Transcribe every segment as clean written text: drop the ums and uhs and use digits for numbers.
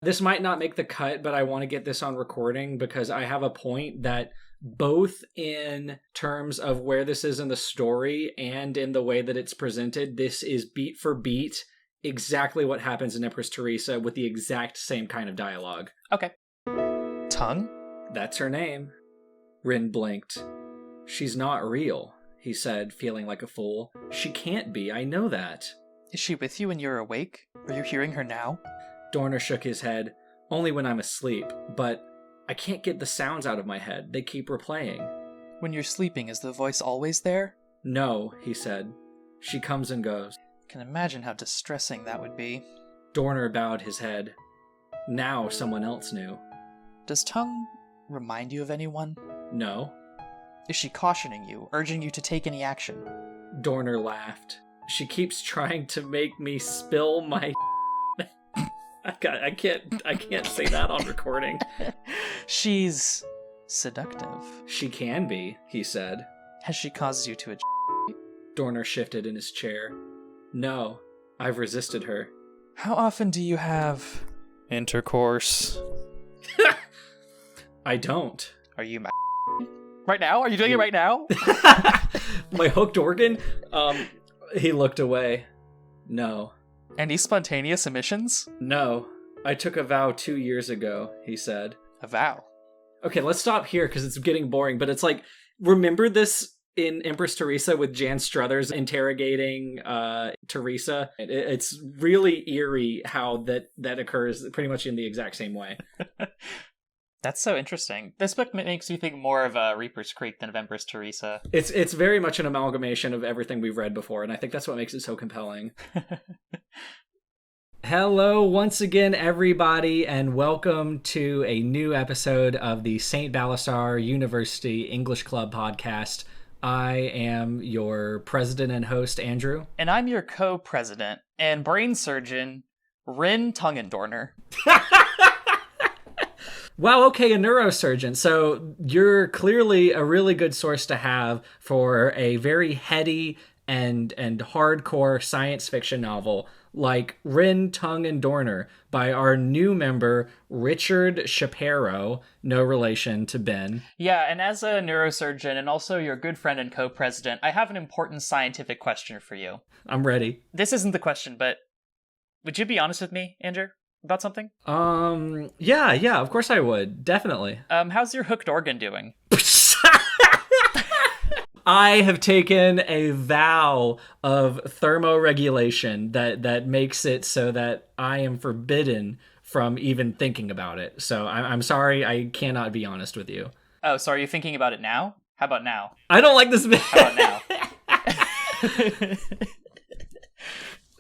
This might not make the cut, but I want to get this on recording because I have a point that both in terms of where this is in the story and in the way that it's presented, this is beat for beat exactly what happens in Empress Theresa with the exact same kind of dialogue. Okay. Tongue? That's her name. Rin blinked. She's not real, he said, feeling like a fool. She can't be, I know that. Is she with you when you're awake? Are you hearing her now? Dorner shook his head. Only when I'm asleep, but I can't get the sounds out of my head. They keep replaying. When you're sleeping, is the voice always there? No, he said. She comes and goes. I can imagine how distressing that would be. Dorner bowed his head. Now someone else knew. Does Tongue remind you of anyone? No. Is she cautioning you, urging you to take any action? Dorner laughed. She keeps trying to make me spill my I can't say that on recording. She's seductive. She can be, he said. Has she caused you to Dorner shifted in his chair. No, I've resisted her. How often do you have intercourse? I don't. Are you right now? Are you doing it right now? My hooked organ? He looked away. No. Any spontaneous emissions? No. I took a vow 2 years ago, he said. A vow? Okay, let's stop here because it's getting boring, but it's like, remember this in Empress Theresa with Jan Struthers interrogating Theresa? It's really eerie how that occurs pretty much in the exact same way. That's so interesting. This book makes me think more of Reaper's Creek than of Empress Theresa. It's very much an amalgamation of everything we've read before, and I think that's what makes it so compelling. Hello once again, everybody, and welcome to a new episode of the St. Balasar University English Club podcast. I am your president and host, Andrew. And I'm your co-president and brain surgeon, Rin Tungendorner. Wow, okay, a neurosurgeon. So you're clearly a really good source to have for a very heady and hardcore science fiction novel like Rin, Tongue, and Dorner by our new member, Richard Shapero, no relation to Ben. Yeah, and as a neurosurgeon and also your good friend and co-president, I have an important scientific question for you. I'm ready. This isn't the question, but would you be honest with me, Andrew? About something? Yeah, of course I would. Definitely. How's your hooked organ doing? I have taken a vow of thermoregulation that makes it so that I am forbidden from even thinking about it. So I'm sorry, I cannot be honest with you. Oh, so are you thinking about it now? How about now? I don't like this bit. How about now?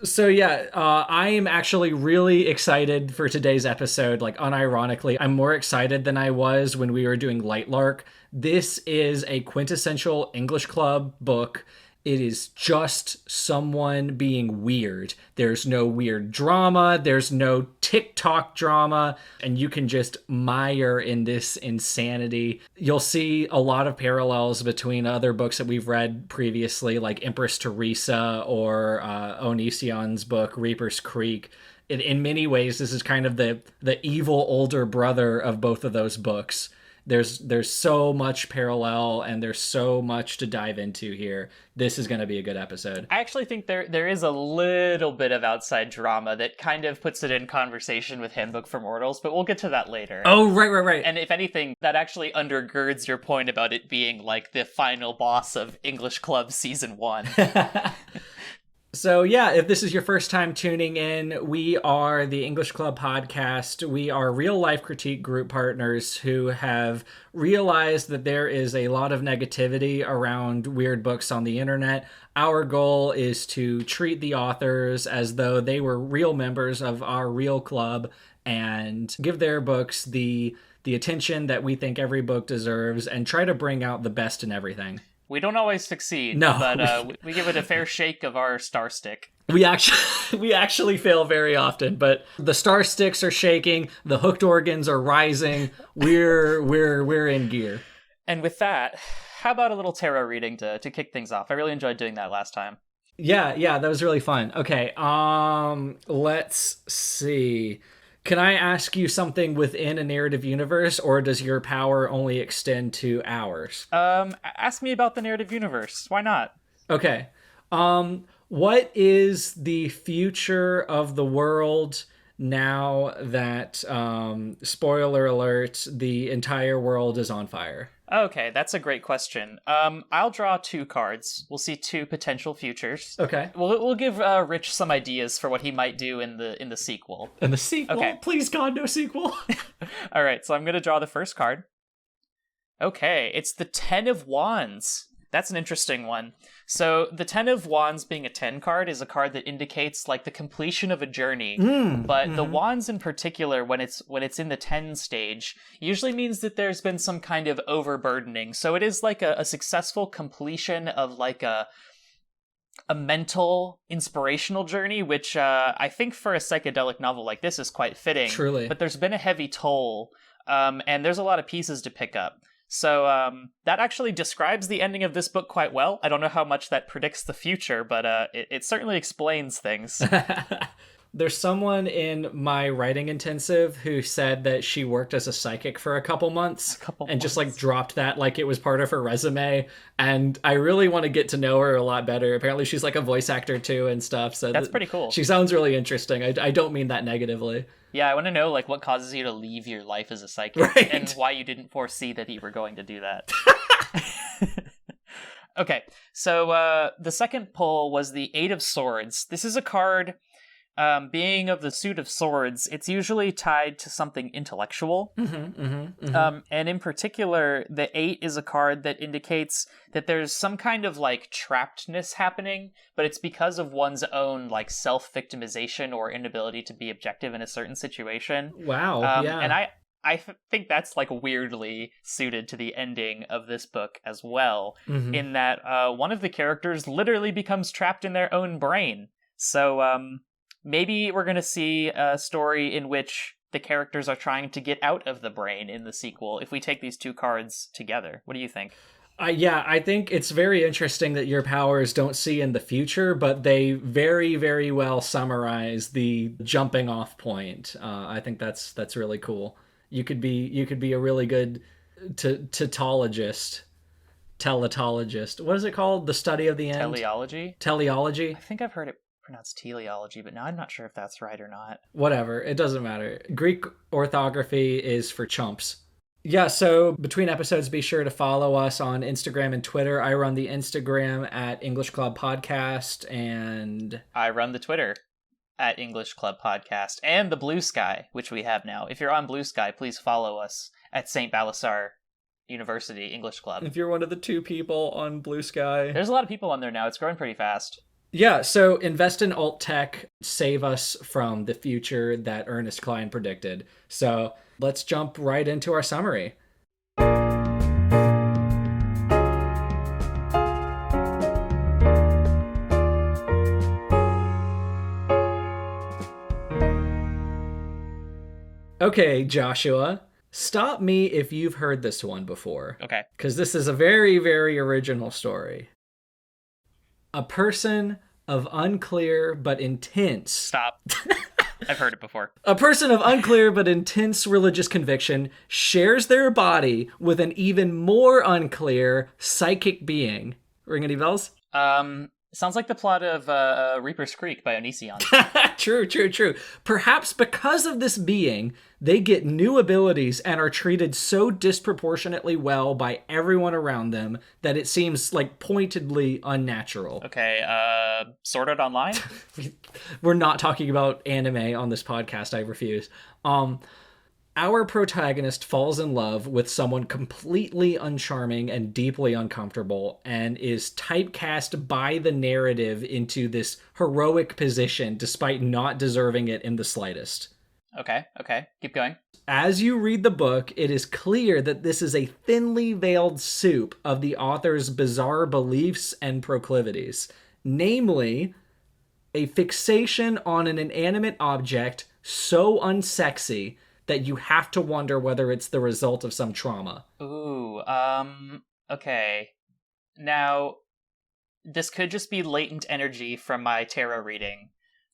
So yeah, I am actually really excited for today's episode, like unironically. I'm more excited than I was when we were doing Lightlark. This is a quintessential English Club book. It is just someone being weird. There's no weird drama. There's no TikTok drama. And you can just mire in this insanity. You'll see a lot of parallels between other books that we've read previously, like Empress Theresa or Onision's book, Reaper's Creek. In many ways, this is kind of the evil older brother of both of those books. There's so much parallel and there's so much to dive into here. This is going to be a good episode. I actually think there is a little bit of outside drama that kind of puts it in conversation with Handbook for Mortals, but we'll get to that later. Oh, right. And if anything, that actually undergirds your point about it being like the final boss of English Club Season 1. So yeah, if this is your first time tuning in, we are the English Club podcast. We are real-life critique group partners who have realized that there is a lot of negativity around weird books on the internet. Our goal is to treat the authors as though they were real members of our real club and give their books the attention that we think every book deserves and try to bring out the best in everything. We don't always succeed, no. But we give it a fair shake of our star stick. We actually fail very often, but the star sticks are shaking, the hooked organs are rising. We're in gear. And with that, how about a little tarot reading to kick things off? I really enjoyed doing that last time. Yeah, that was really fun. Okay, let's see. Can I ask you something within a narrative universe, or does your power only extend to ours? Ask me about the narrative universe. Why not? Okay. What is the future of the world now that, spoiler alert, the entire world is on fire? Okay, that's a great question. I'll draw two cards. We'll see two potential futures. Okay. We'll give Rich some ideas for what he might do in the sequel. And the sequel? Okay. Please, God, no sequel. All right, so I'm gonna draw the first card. Okay, it's the Ten of Wands. That's an interesting one. So the Ten of Wands being a 10 card is a card that indicates like the completion of a journey. But the Wands in particular, when it's in the 10 stage, usually means that there's been some kind of overburdening. So it is like a successful completion of like a mental inspirational journey, which I think for a psychedelic novel like this is quite fitting. Truly. But there's been a heavy toll, and there's a lot of pieces to pick up. So that actually describes the ending of this book quite well. I don't know how much that predicts the future, but it certainly explains things. There's someone in my writing intensive who said that she worked as a psychic for a couple months and just like dropped that like it was part of her resume. And I really want to get to know her a lot better. Apparently she's like a voice actor too and stuff. So that's pretty cool. She sounds really interesting. I don't mean that negatively. Yeah, I want to know like what causes you to leave your life as a psychic, right, and why you didn't foresee that you were going to do that. Okay, so the second pull was the Eight of Swords. This is a card, being of the suit of swords, it's usually tied to something intellectual. And in particular, the Eight is a card that indicates that there's some kind of like trappedness happening, but it's because of one's own like self-victimization or inability to be objective in a certain situation. Wow, yeah. And I think that's like weirdly suited to the ending of this book as well, in that one of the characters literally becomes trapped in their own brain. So maybe we're going to see a story in which the characters are trying to get out of the brain in the sequel if we take these two cards together. What do you think? Yeah, I think it's very interesting that your powers don't see in the future, but they very, very well summarize the jumping off point. I think that's really cool. You could be a really good teletologist. What is it called? The study of the end? Teleology? Teleology? I think I've heard it pronounced teleology, but now I'm not sure if that's right or not. Whatever, it doesn't matter. Greek orthography is for chumps. Yeah, so between episodes, be sure to follow us on Instagram and Twitter. I run the Instagram at English Club Podcast, and I run the Twitter at English Club Podcast, and the Blue Sky, which we have now. If you're on Blue Sky, please follow us at St. Balasar University English Club. If you're one of the two people on Blue Sky. There's a lot of people on there now. It's growing pretty fast. Yeah, so invest in alt tech, save us from the future that Ernest Cline predicted. So let's jump right into our summary. Okay, Joshua, stop me if you've heard this one before. Okay. Because this is a very, very original story. A person of unclear but intense... Stop. I've heard it before. A person of unclear but intense religious conviction shares their body with an even more unclear psychic being. Ring any bells? Sounds like the plot of Reaper's Creek by Onision. True. Perhaps because of this being, they get new abilities and are treated so disproportionately well by everyone around them that it seems like pointedly unnatural. Okay, Sword Art Online? We're not talking about anime on this podcast, I refuse. Our protagonist falls in love with someone completely uncharming and deeply uncomfortable and is typecast by the narrative into this heroic position despite not deserving it in the slightest. Okay. Keep going. As you read the book, it is clear that this is a thinly veiled soup of the author's bizarre beliefs and proclivities. Namely, a fixation on an inanimate object so unsexy that you have to wonder whether it's the result of some trauma. Ooh, okay. Now, this could just be latent energy from my tarot reading,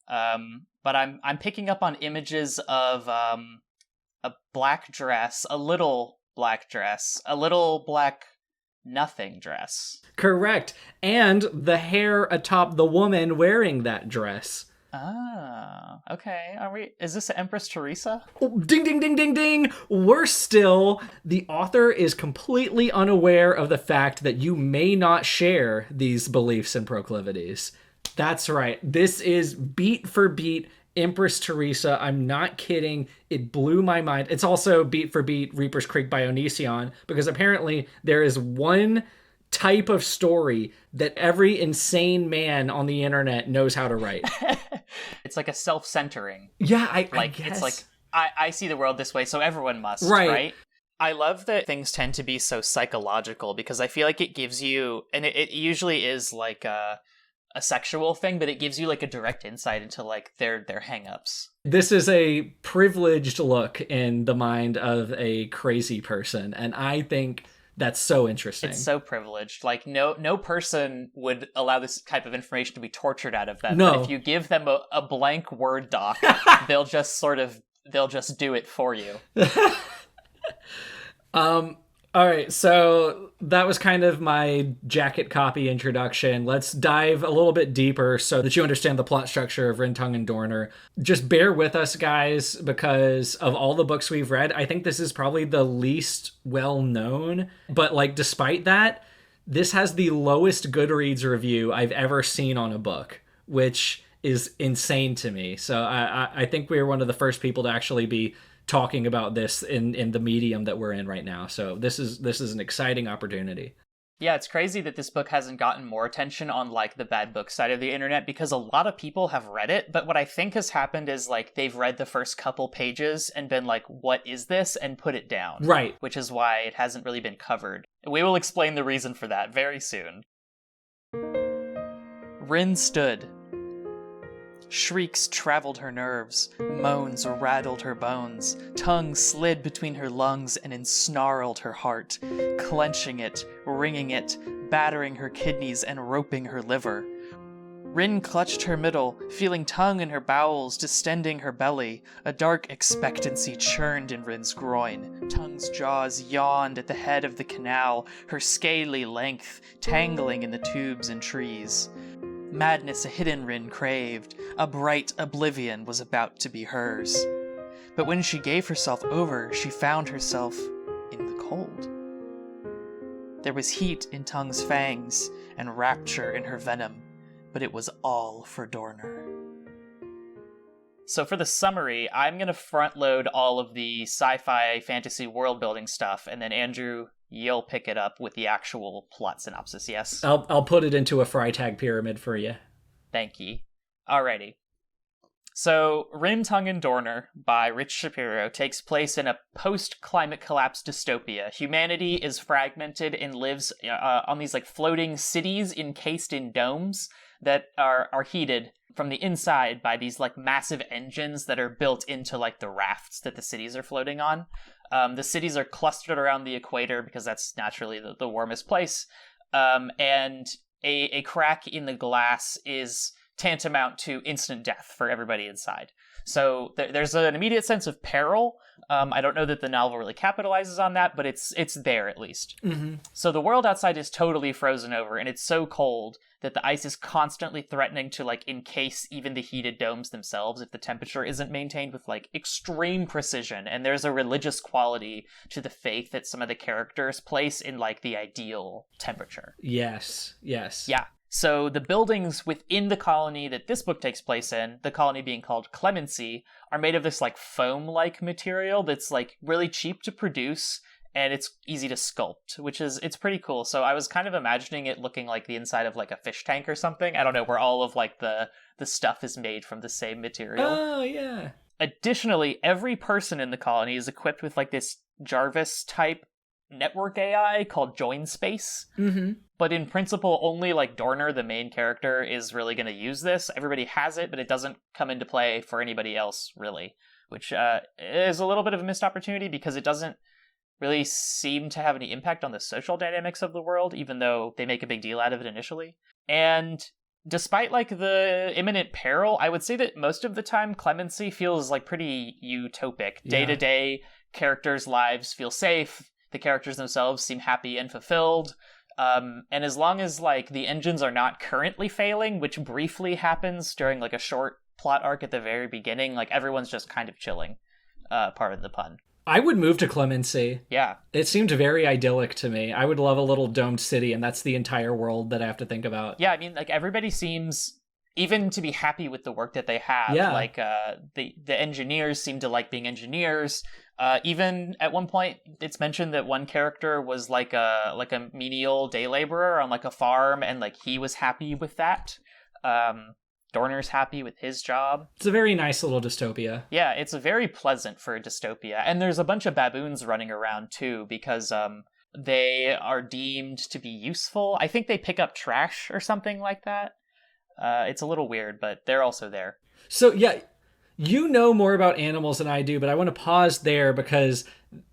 But I'm picking up on images of a black dress, a little black dress, a little black nothing dress. Correct. And the hair atop the woman wearing that dress. Ah, okay. Is this Empress Theresa? Oh, ding, ding, ding, ding, ding. Worse still, the author is completely unaware of the fact that you may not share these beliefs and proclivities. That's right. This is beat for beat Empress Theresa. I'm not kidding. It blew my mind. It's also beat for beat Reaper's Creek by Onision, because apparently there is one type of story that every insane man on the internet knows how to write. It's like a self-centering. Yeah, I guess. It's like, I see the world this way, so everyone must, right? Right? I love that things tend to be so psychological, because I feel like it gives you, and it usually is like a sexual thing, but it gives you like a direct insight into like their hang-ups. This is a privileged look in the mind of a crazy person, and I think that's so interesting. It's so privileged. Like no person would allow this type of information to be tortured out of them. No. But if you give them a blank Word doc, they'll just do it for you. All right, so that was kind of my jacket copy introduction. Let's dive a little bit deeper so that you understand the plot structure of Rintung and Dorner. Just bear with us, guys, because of all the books we've read, I think this is probably the least well-known. But, like, despite that, this has the lowest Goodreads review I've ever seen on a book, which is insane to me. So I think we're one of the first people to actually be talking about this in the medium that we're in right now. So this is an exciting opportunity. Yeah, it's crazy that this book hasn't gotten more attention on like the bad book side of the internet, because a lot of people have read it, but what I think has happened is like they've read the first couple pages and been like, what is this? And put it down. Right. Which is why it hasn't really been covered. We will explain the reason for that very soon. Rin stood. Shrieks traveled her nerves, moans rattled her bones, tongue slid between her lungs and ensnarled her heart, clenching it, wringing it, battering her kidneys and roping her liver. Rin clutched her middle, feeling tongue in her bowels, distending her belly. A dark expectancy churned in Rin's groin. Tongue's jaws yawned at the head of the canal, her scaly length tangling in the tubes and trees. Madness a hidden Rin craved, a bright oblivion was about to be hers. But when she gave herself over, she found herself in the cold. There was heat in Tongue's fangs and rapture in her venom, but it was all for Dorner. So for the summary, I'm going to front load all of the sci-fi fantasy world building stuff, and then Andrew, you'll pick it up with the actual plot synopsis, yes? I'll put it into a Freitag pyramid for you. Thank ye. Alrighty. So, Rin, Tongue, and Dorner by Rich Shapero takes place in a post-climate collapse dystopia. Humanity is fragmented and lives on these like floating cities encased in domes that are heated from the inside by these like massive engines that are built into like the rafts that the cities are floating on. The cities are clustered around the equator because that's naturally the warmest place. And a crack in the glass is tantamount to instant death for everybody inside. So there's an immediate sense of peril. I don't know that the novel really capitalizes on that, but it's there at least. Mm-hmm. So the world outside is totally frozen over, and it's so cold that the ice is constantly threatening to like encase even the heated domes themselves if the temperature isn't maintained with like extreme precision. And there's a religious quality to the faith that some of the characters place in like the ideal temperature. Yes. Yeah. So the buildings within the colony that this book takes place in, the colony being called Clemency, are made of this like foam-like material that's like really cheap to produce, and it's easy to sculpt, it's pretty cool. So I was kind of imagining it looking like the inside of like a fish tank or something. I don't know, where all of like the stuff is made from the same material. Oh, yeah. Additionally, every person in the colony is equipped with like this Jarvis-type network AI called Join Space. Mm-hmm. But in principle, only like Dorner, the main character, is really going to use this. Everybody has it, but it doesn't come into play for anybody else, really. Which is a little bit of a missed opportunity because it doesn't really seem to have any impact on the social dynamics of the world, even though they make a big deal out of it initially. And despite like the imminent peril, I would say that most of the time Clemency feels like pretty utopic. Day to day, characters' lives feel safe. The characters themselves seem happy and fulfilled. And as long as like the engines are not currently failing, which briefly happens during like a short plot arc at the very beginning, like everyone's just kind of chilling. Part of the pun. I would move to Clemency. Yeah. It seemed very idyllic to me. I would love a little domed city, and that's the entire world that I have to think about. Yeah, I mean, like, everybody seems even to be happy with the work that they have. Yeah. Like, the engineers seem to like being engineers. Even at one point, it's mentioned that one character was like a menial day laborer on like a farm, and like he was happy with that. Dorner's happy with his job. It's a very nice little dystopia. Yeah, it's very pleasant for a dystopia. And there's a bunch of baboons running around, too, because they are deemed to be useful. I think they pick up trash or something like that. It's a little weird, but they're also there. So, yeah, you know more about animals than I do, but I want to pause there because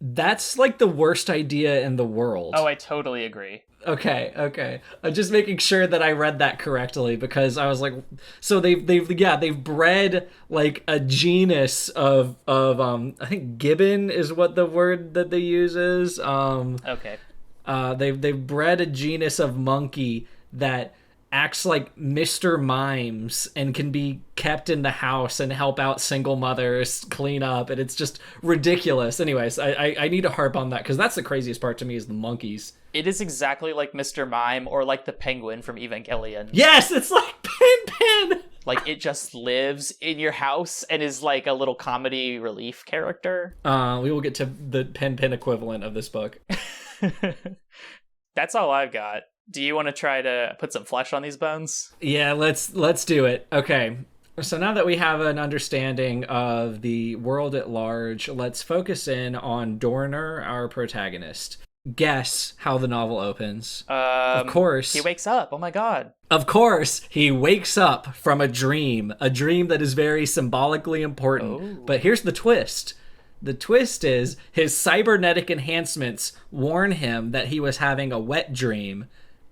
that's like the worst idea in the world. Oh, I totally agree. Okay. I'm just making sure that I read that correctly because I was like, so they've bred like a genus of I think gibbon is what the word that they use is. Okay. They've bred a genus of monkey that acts like Mr. Mimes and can be kept in the house and help out single mothers clean up, and it's just ridiculous. Anyways, I need to harp on that because that's the craziest part to me is the monkeys. It is exactly like Mr. Mime or like the penguin from Evangelion. Yes, it's like Pin. Like, it just lives in your house and is like a little comedy relief character. We will get to the Pin equivalent of this book. That's all I've got. Do you want to try to put some flesh on these bones? Yeah, let's do it. Okay. So now that we have an understanding of the world at large, let's focus in on Dorner, our protagonist. Guess how the novel opens. Of course. He wakes up. Oh my god. Of course, he wakes up from a dream that is very symbolically important. Oh. But here's the twist. The twist is his cybernetic enhancements warn him that he was having a wet dream,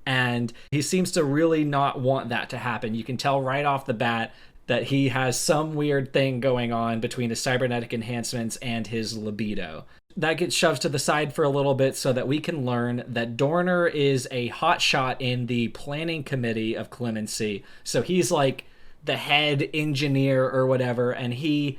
and he seems to really not want that to happen. You can tell right off the bat that he has some weird thing going on between his cybernetic enhancements and his libido. That gets shoved to the side for a little bit so that we can learn that Dorner is a hotshot in the planning committee of Clemency. So he's like the head engineer or whatever, and he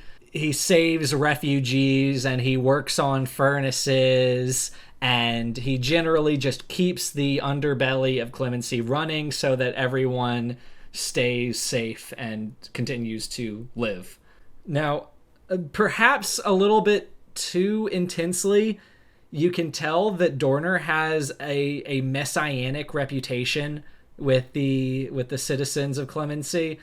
saves refugees and he works on furnaces, and he generally just keeps the underbelly of Clemency running so that everyone stays safe and continues to live. Now, perhaps a little bit too intensely, you can tell that Dorner has a messianic reputation with the citizens of Clemency.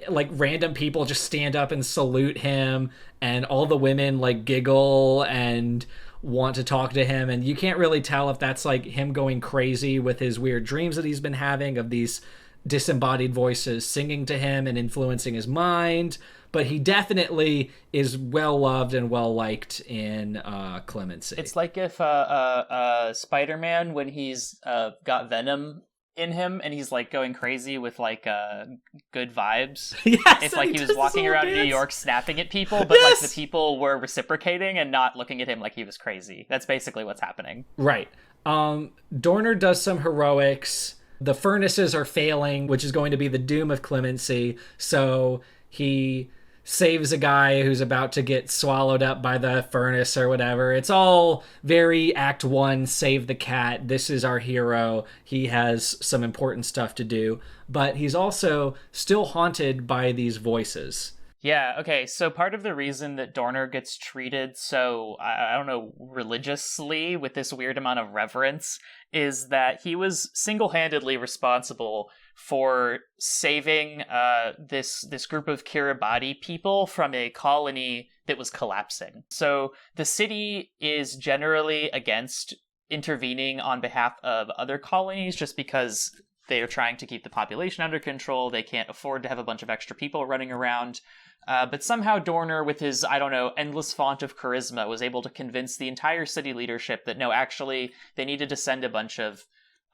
Like random people just stand up and salute him, and all the women like giggle and want to talk to him, and you can't really tell if that's like him going crazy with his weird dreams that he's been having of these disembodied voices singing to him and influencing his mind. But he definitely is well loved and well liked in Clemency. It's like if Spider-Man, when he's got venom in him and he's like going crazy with like good vibes. Yes, if like he was walking around in New York snapping at people, but like the people were reciprocating and not looking at him like he was crazy. That's basically what's happening. Right. Dorner does some heroics. The furnaces are failing, which is going to be the doom of Clemency. So he saves a guy who's about to get swallowed up by the furnace or whatever. It's all very Act 1, save the cat. This is our hero. He has some important stuff to do. But he's also still haunted by these voices. Yeah, okay, so part of the reason that Dorner gets treated so, I don't know, religiously with this weird amount of reverence is that he was single-handedly responsible for saving this group of Kiribati people from a colony that was collapsing. So the city is generally against intervening on behalf of other colonies just because they are trying to keep the population under control. They can't afford to have a bunch of extra people running around. But somehow Dorner, with his, I don't know, endless font of charisma, was able to convince the entire city leadership that no, actually, they needed to send a bunch of,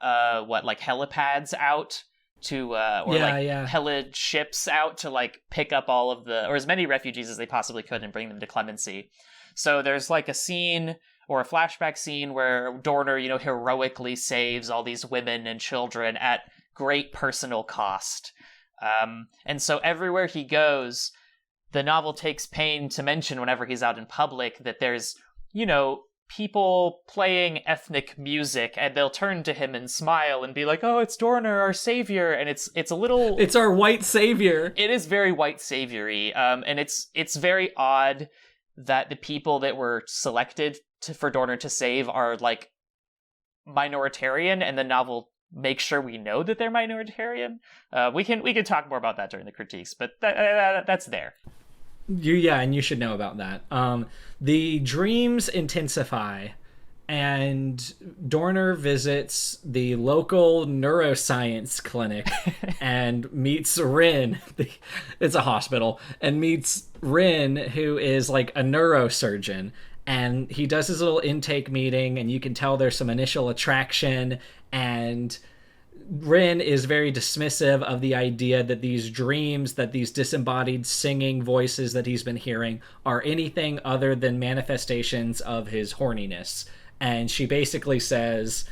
helipads out to Yeah. pillage ships out to like pick up all of or as many refugees as they possibly could and bring them to clemency. So there's like a scene or a flashback scene where Dorner, heroically saves all these women and children at great personal cost. And so everywhere he goes, the novel takes pain to mention whenever he's out in public that there's, people playing ethnic music, and they'll turn to him and smile and be like, "Oh, it's Dorner, our savior." And it's a little, it's our white savior. It is very white saviory, and it's very odd that the people that were selected for Dorner to save are like minoritarian, and the novel makes sure we know that they're minoritarian. We can talk more about that during the critiques, but that's there. And you should know about that. The dreams intensify, and Dorner visits the local neuroscience clinic and meets Rin. It's a hospital, and meets Rin, who is like a neurosurgeon. And he does his little intake meeting, and you can tell there's some initial attraction, and Rin is very dismissive of the idea that these dreams, that these disembodied singing voices that he's been hearing are anything other than manifestations of his horniness. And she basically says,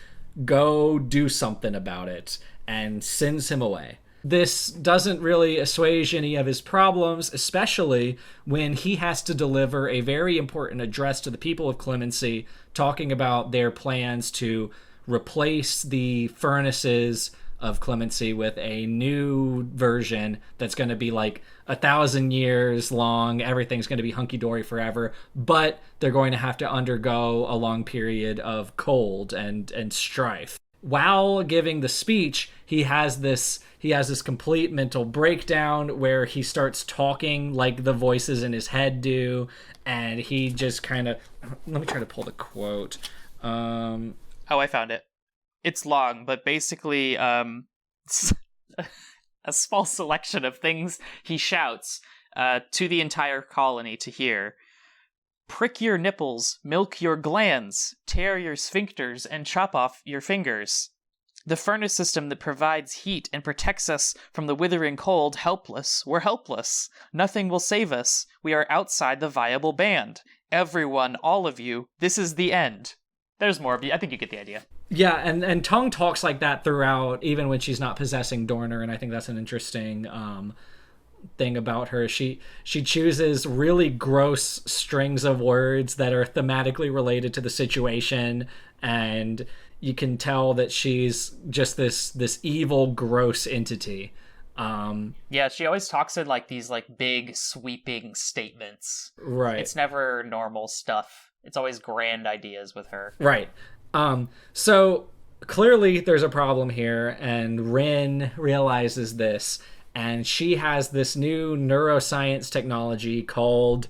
go do something about it, and sends him away. This doesn't really assuage any of his problems, especially when he has to deliver a very important address to the people of Clemency, talking about their plans to replace the furnaces of Clemency with a new version that's going to be like 1,000 years long. Everything's going to be hunky-dory forever, but they're going to have to undergo a long period of cold and strife. While giving the speech, he has this complete mental breakdown where he starts talking like the voices in his head do, and he just kind of... Let me try to pull the quote. Oh, I found it. It's long, but basically a small selection of things he shouts to the entire colony to hear. Prick your nipples, milk your glands, tear your sphincters, and chop off your fingers. The furnace system that provides heat and protects us from the withering cold, helpless. We're helpless. Nothing will save us. We are outside the viable band. Everyone, all of you, this is the end. There's more, but I think you get the idea. Yeah, and Tongue talks like that throughout, even when she's not possessing Dorner, and I think that's an interesting thing about her. She chooses really gross strings of words that are thematically related to the situation, and you can tell that she's just this evil, gross entity. Yeah, she always talks in like these like big sweeping statements. Right. It's never normal stuff. It's always grand ideas with her. Right. So clearly there's a problem here, and Rin realizes this, and she has this new neuroscience technology called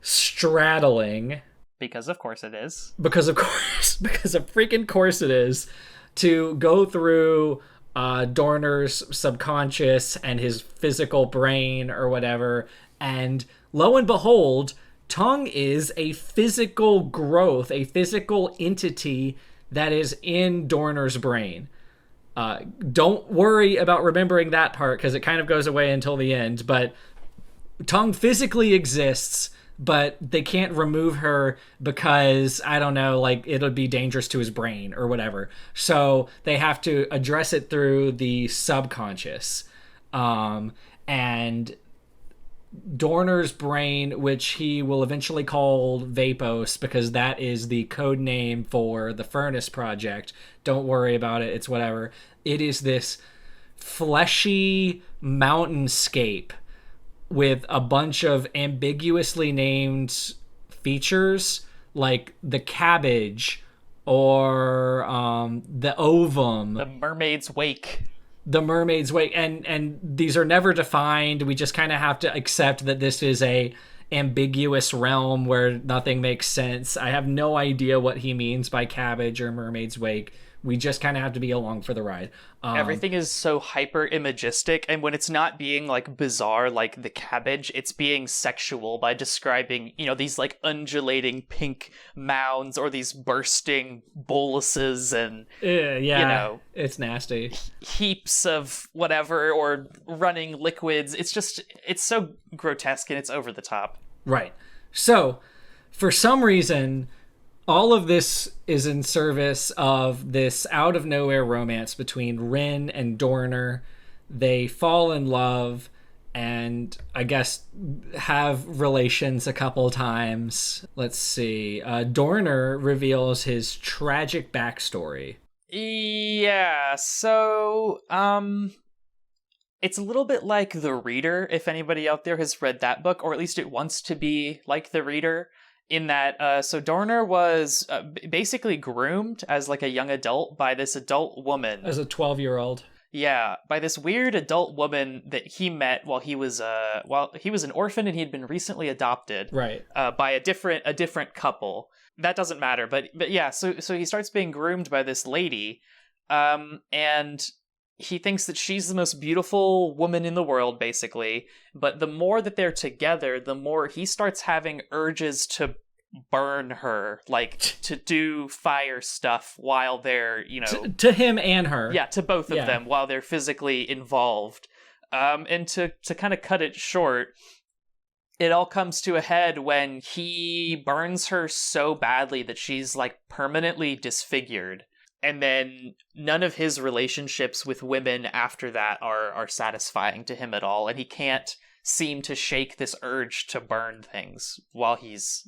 straddling. Because of course it is. Because of freaking course it is, to go through Dorner's subconscious and his physical brain or whatever, and lo and behold, Tongue is a physical growth, a physical entity that is in Dorner's brain. Don't worry about remembering that part, because it kind of goes away until the end, but Tongue physically exists, but they can't remove her because, I don't know, like it'll be dangerous to his brain or whatever. So they have to address it through the subconscious. And Dorner's brain, which he will eventually call Vapos because that is the code name for the Furnace Project. Don't worry about it. It's whatever. It is this fleshy mountainscape with a bunch of ambiguously named features like the cabbage or the ovum. The mermaid's wake. The mermaid's wake, and these are never defined. We just kind of have to accept that this is a ambiguous realm where nothing makes sense. I have no idea what he means by cabbage or mermaid's wake, We just kind of have to be along for the ride. Everything is so hyper imagistic, and when it's not being like bizarre like the cabbage, it's being sexual by describing, these like undulating pink mounds or these bursting boluses and it's nasty. Heaps of whatever or running liquids. It's so grotesque and it's over the top. Right. So, for some reason, all of this is in service of this out-of-nowhere romance between Rin and Dorner. They fall in love and, I guess, have relations a couple times. Let's see. Dorner reveals his tragic backstory. Yeah, so, it's a little bit like The Reader, if anybody out there has read that book, or at least it wants to be like The Reader. In that, so Dorner was basically groomed as like a young adult by this adult woman. As a 12-year-old. Yeah, by this weird adult woman that he met while he was an orphan and he'd been recently adopted. Right. By a different couple. That doesn't matter, but yeah, so he starts being groomed by this lady, and he thinks that she's the most beautiful woman in the world, basically. But the more that they're together, the more he starts having urges to burn her, like to do fire stuff while they're, to him and her. Yeah, to both of them while they're physically involved. And to kind of cut it short, it all comes to a head when he burns her so badly that she's like permanently disfigured. And then none of his relationships with women after that are satisfying to him at all. And he can't seem to shake this urge to burn things while he's,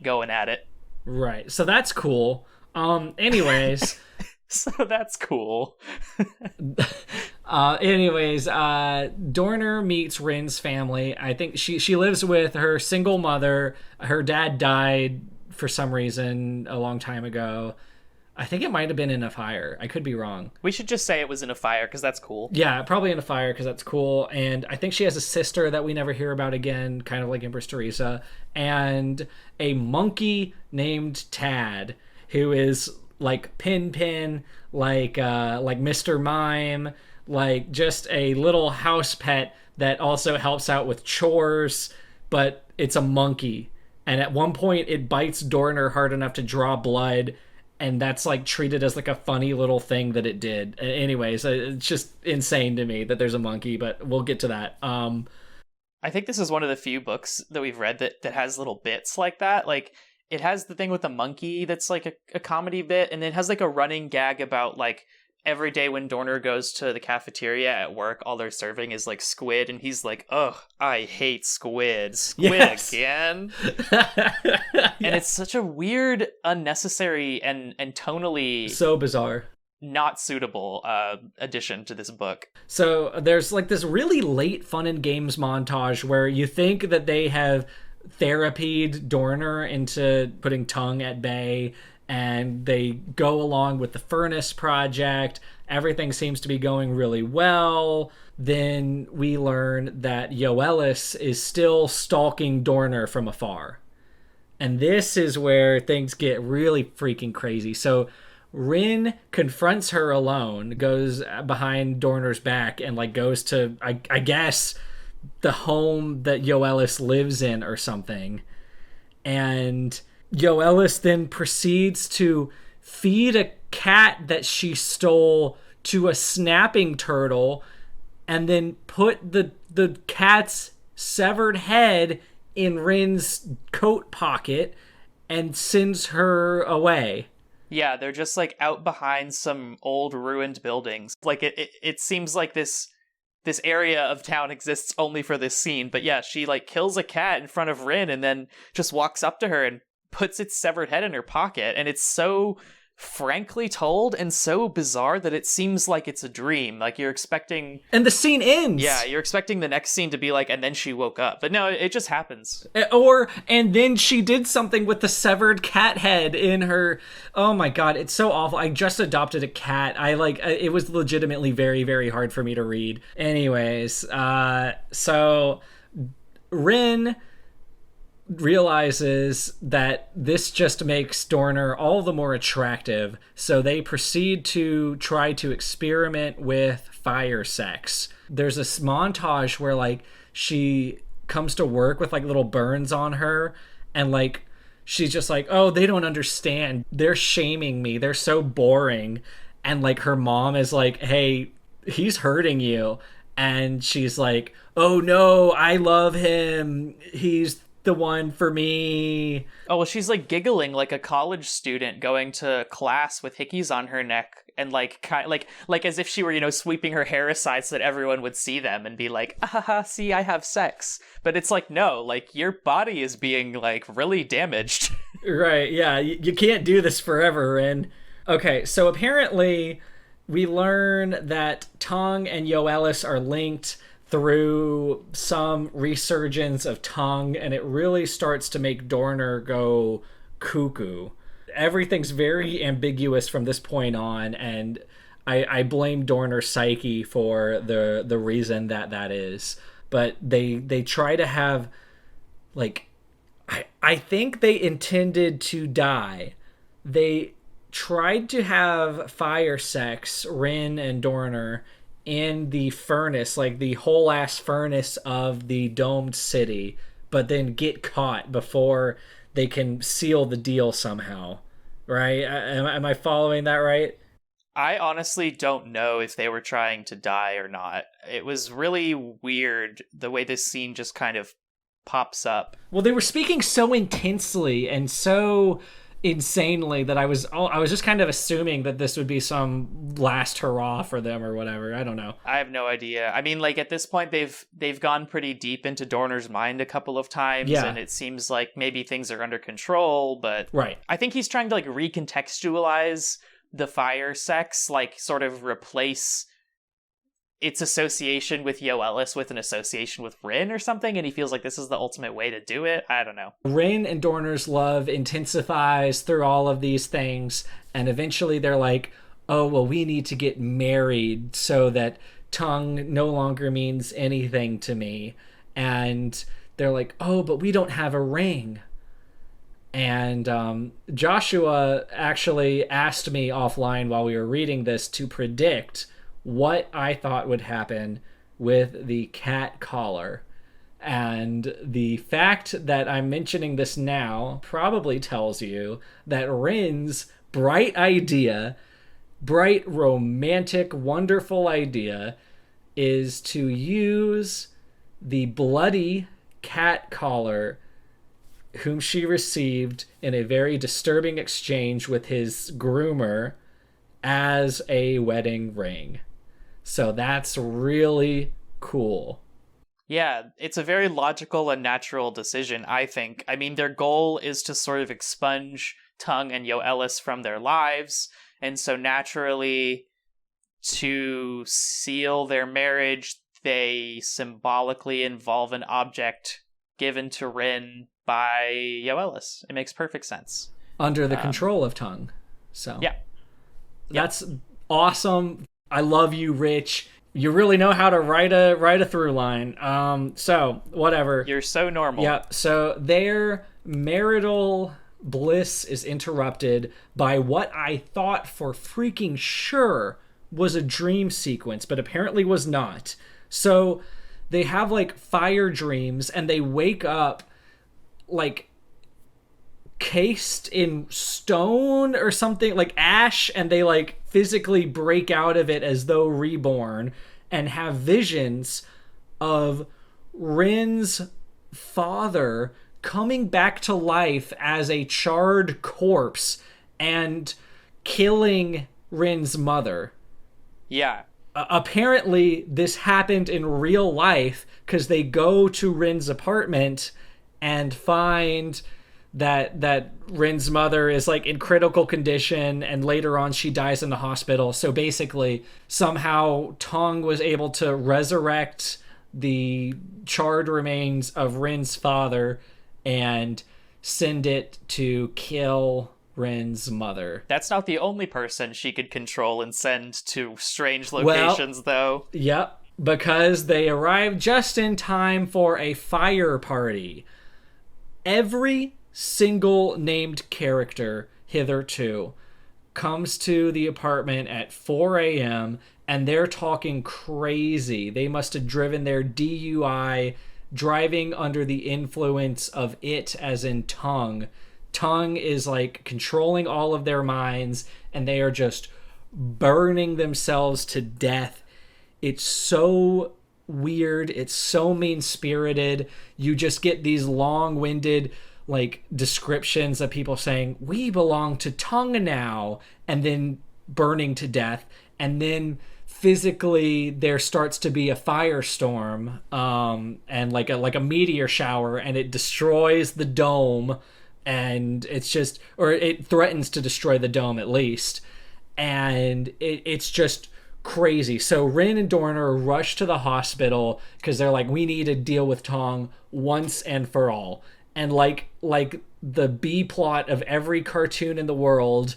going at it. Right. So that's cool. Anyways. So that's cool. Dorner meets Rin's family. I think she lives with her single mother. Her dad died for some reason a long time ago. I think it might have been in a fire. I could be wrong. We should just say it was in a fire because that's cool. Yeah, probably in a fire because that's cool. And I think she has a sister that we never hear about again, kind of like Empress Theresa, and a monkey named Tad, who is like Pin, like Mr. Mime, like just a little house pet that also helps out with chores, but it's a monkey. And at one point, it bites Dorner hard enough to draw blood. And that's like treated as like a funny little thing that it did. Anyways, it's just insane to me that there's a monkey, but we'll get to that. I think this is one of the few books that we've read that has little bits like that. Like it has the thing with the monkey that's like a comedy bit, and it has like a running gag about like every day when Dorner goes to the cafeteria at work, all they're serving is like squid, and he's like, "Ugh, I hate squid. Squid again." And it's such a weird, unnecessary, and tonally so bizarre, not suitable addition to this book. So there's like this really late fun and games montage where you think that they have therapied Dorner into putting Tongue at bay, and they go along with the furnace project. Everything seems to be going really well. Then we learn that Yoelis is still stalking Dorner from afar. And this is where things get really freaking crazy. So Rin confronts her alone, goes behind Dorner's back, and like goes to, I guess, the home that Yoelis lives in or something. And Yoelis then proceeds to feed a cat that she stole to a snapping turtle, and then put the cat's severed head in Rin's coat pocket and sends her away. Yeah, they're just like out behind some old ruined buildings. Like it seems like this area of town exists only for this scene. But yeah, she like kills a cat in front of Rin and then just walks up to her and puts its severed head in her pocket. And it's so frankly told and so bizarre that it seems like it's a dream. Like you're expecting... And the scene ends! Yeah, you're expecting the next scene to be like, and then she woke up. But no, it just happens. And then she did something with the severed cat head in her... Oh my god, it's so awful. I just adopted a cat. It was legitimately very, very hard for me to read. Anyways, so Rin realizes that this just makes Dorner all the more attractive, so they proceed to try to experiment with fire sex. There's this montage where like she comes to work with like little burns on her, and like she's just like, oh, they don't understand, they're shaming me, they're so boring. And like her mom is like, hey, he's hurting you. And she's like, oh no, I love him, he's the one for me. Oh, well, she's like giggling like a college student going to class with hickeys on her neck, and like like as if she were, you know, sweeping her hair aside so that everyone would see them and be like, ah, ha, ha, see, I have sex. But it's like, no, like your body is being like really damaged. Right, yeah, you can't do this forever. And okay, so apparently we learn that Tongue and Yoelis are linked through some resurgence of Tongue, and it really starts to make Dorner go cuckoo. Everything's very ambiguous from this point on, and I blame Dorner's psyche for the reason that is. But they try to have, like, I think they intended to die. They tried to have fire sex, Rin and Dorner, in the furnace, like the whole ass furnace of the domed city, but then get caught before they can seal the deal somehow. Right? Am I following that right? I honestly don't know if they were trying to die or not. It was really weird the way this scene just kind of pops up. Well, they were speaking so intensely and so insanely that I was just kind of assuming that this would be some last hurrah for them or whatever. I don't know. I have no idea. I mean, like at this point they've gone pretty deep into Dorner's mind a couple of times, yeah, and it seems like maybe things are under control, but right. I think he's trying to like recontextualize the fire sex, like sort of replace its association with Yoelis with an association with Rin or something, and he feels like this is the ultimate way to do it. I don't know. Rin and Dorner's love intensifies through all of these things, and eventually they're like, oh, well, we need to get married so that Tongue no longer means anything to me. And they're like, oh, but we don't have a ring. And Joshua actually asked me offline while we were reading this to predict what I thought would happen with the cat collar. And the fact that I'm mentioning this now probably tells you that Rin's bright, romantic, wonderful idea is to use the bloody cat collar whom she received in a very disturbing exchange with his groomer as a wedding ring. So that's really cool. Yeah, it's a very logical and natural decision, I think. I mean, their goal is to sort of expunge Tongue and Yoelis from their lives, and so naturally, to seal their marriage, they symbolically involve an object given to Rin by Yoelis. It makes perfect sense. Under the control of Tongue. So yeah. That's awesome. I love you, Rich. You really know how to write a through line. So whatever. You're so normal. Yeah. So their marital bliss is interrupted by what I thought for freaking sure was a dream sequence, but apparently was not. So they have like fire dreams, and they wake up like cased in stone or something, like ash, and they like physically break out of it as though reborn, and have visions of Rin's father coming back to life as a charred corpse and killing Rin's mother. Yeah. Apparently this happened in real life, because they go to Rin's apartment and find that Rin's mother is like in critical condition, and later on she dies in the hospital. So basically somehow Tongue was able to resurrect the charred remains of Rin's father and send it to kill Rin's mother. That's not the only person she could control and send to strange locations, though. Yep, because they arrive just in time for a fire party. Every single named character hitherto comes to the apartment at 4 a.m. and they're talking crazy. They must have driven their DUI, driving under the influence of it, as in tongue. Tongue is like controlling all of their minds, and they are just burning themselves to death. It's so weird. It's so mean-spirited. You just get these long-winded like descriptions of people saying, we belong to tongue now, and then burning to death. And then physically there starts to be a firestorm, and like a meteor shower, and it destroys the dome, and it's just, or it threatens to destroy the dome at least. And it's just crazy. So Rin and Dorner rush to the hospital because they're like, we need to deal with Tong once and for all. And like the B plot of every cartoon in the world,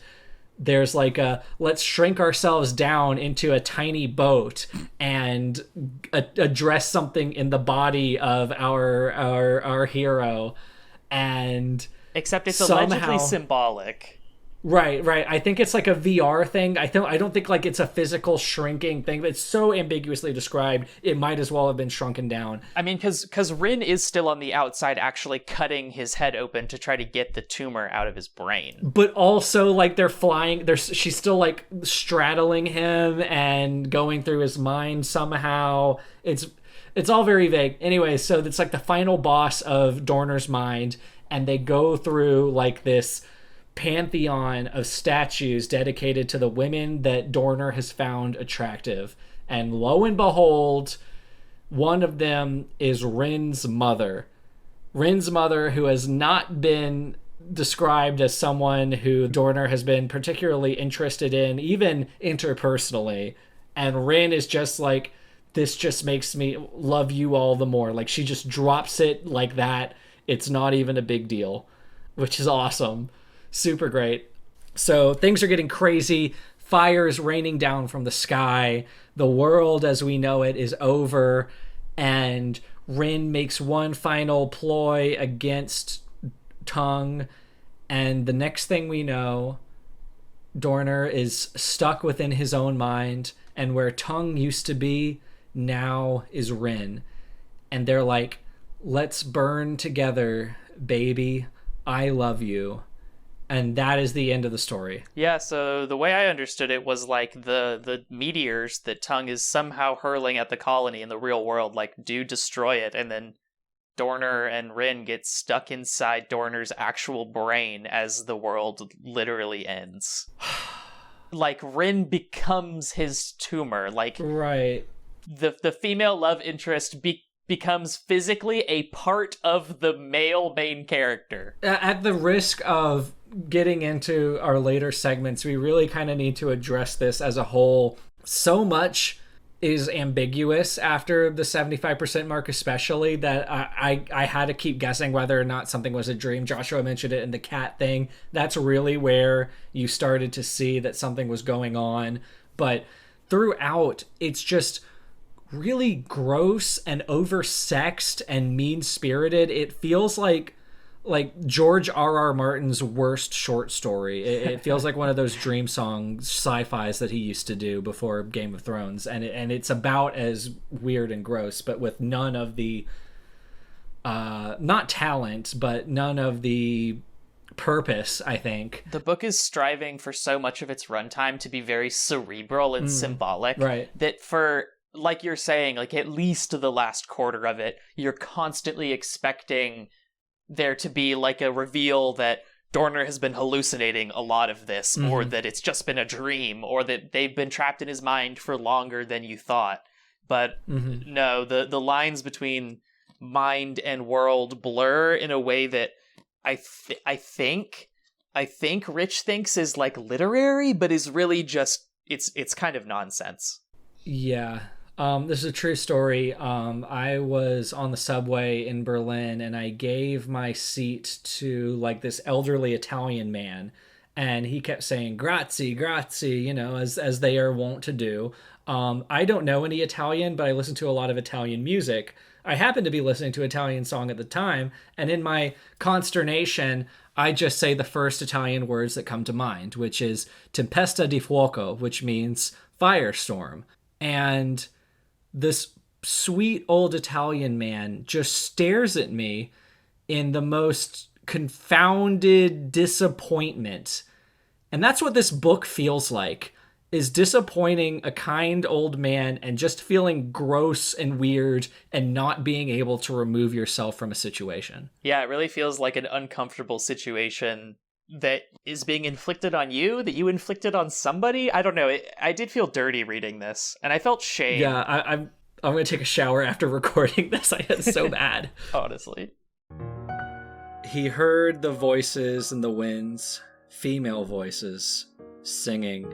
there's like a, let's shrink ourselves down into a tiny boat and address something in the body of our hero. And except it's somehow, allegedly symbolic. Right. I think it's like a VR thing. I don't think like it's a physical shrinking thing, but it's so ambiguously described, it might as well have been shrunken down. I mean, because Rin is still on the outside actually cutting his head open to try to get the tumor out of his brain. But also, like, they're flying, she's still, like, straddling him and going through his mind somehow. It's all very vague. Anyway, so it's like the final boss of Dorner's mind, and they go through, like, this pantheon of statues dedicated to the women that Dorner has found attractive. And lo and behold, one of them is Rin's mother. Rin's mother, who has not been described as someone who Dorner has been particularly interested in, even interpersonally. And Rin is just like, this just makes me love you all the more. Like, she just drops it like that. It's not even a big deal, which is awesome. Super great. So things are getting crazy. Fire is raining down from the sky. The world as we know it is over. And Rin makes one final ploy against Tongue. And the next thing we know, Dorner is stuck within his own mind. And where Tongue used to be, now is Rin. And they're like, let's burn together, baby. I love you. And that is the end of the story. Yeah, so the way I understood it was like the meteors that Tongue is somehow hurling at the colony in the real world, like, do destroy it, and then Dorner and Rin get stuck inside Dorner's actual brain as the world literally ends. Like, Rin becomes his tumor. Like, right. The female love interest becomes physically a part of the male main character. At the risk of getting into our later segments, we really kind of need to address this as a whole. So much is ambiguous after the 75% mark, especially, that I had to keep guessing whether or not something was a dream. Joshua mentioned it in the cat thing. That's really where you started to see that something was going on. But throughout, it's just really gross and oversexed and mean-spirited. It feels like George R.R. Martin's worst short story. It feels like one of those dream song sci-fis that he used to do before Game of Thrones, and it's about as weird and gross, but with none of the not talent, but none of the purpose, I think. The book is striving for so much of its runtime to be very cerebral and symbolic, right? That for, like you're saying, like at least the last quarter of it, you're constantly expecting there to be like a reveal that Dorner has been hallucinating a lot of this, or that it's just been a dream, or that they've been trapped in his mind for longer than you thought. But no, the lines between mind and world blur in a way that I think Rich thinks is like literary, but is really just it's kind of nonsense. Yeah. This is a true story. I was on the subway in Berlin, and I gave my seat to like this elderly Italian man, and he kept saying grazie, grazie, as they are wont to do. I don't know any Italian, but I listen to a lot of Italian music. I happened to be listening to an Italian song at the time, and in my consternation, I just say the first Italian words that come to mind, which is tempesta di fuoco, which means firestorm. And this sweet old Italian man just stares at me in the most confounded disappointment. And that's what this book feels like, is disappointing a kind old man and just feeling gross and weird and not being able to remove yourself from a situation. Yeah, it really feels like an uncomfortable situation that is being inflicted on you, that you inflicted on somebody. I don't know. I did feel dirty reading this, and I felt shame. Yeah, I'm going to take a shower after recording this. It's so bad. Honestly. He heard the voices in the winds, female voices, singing.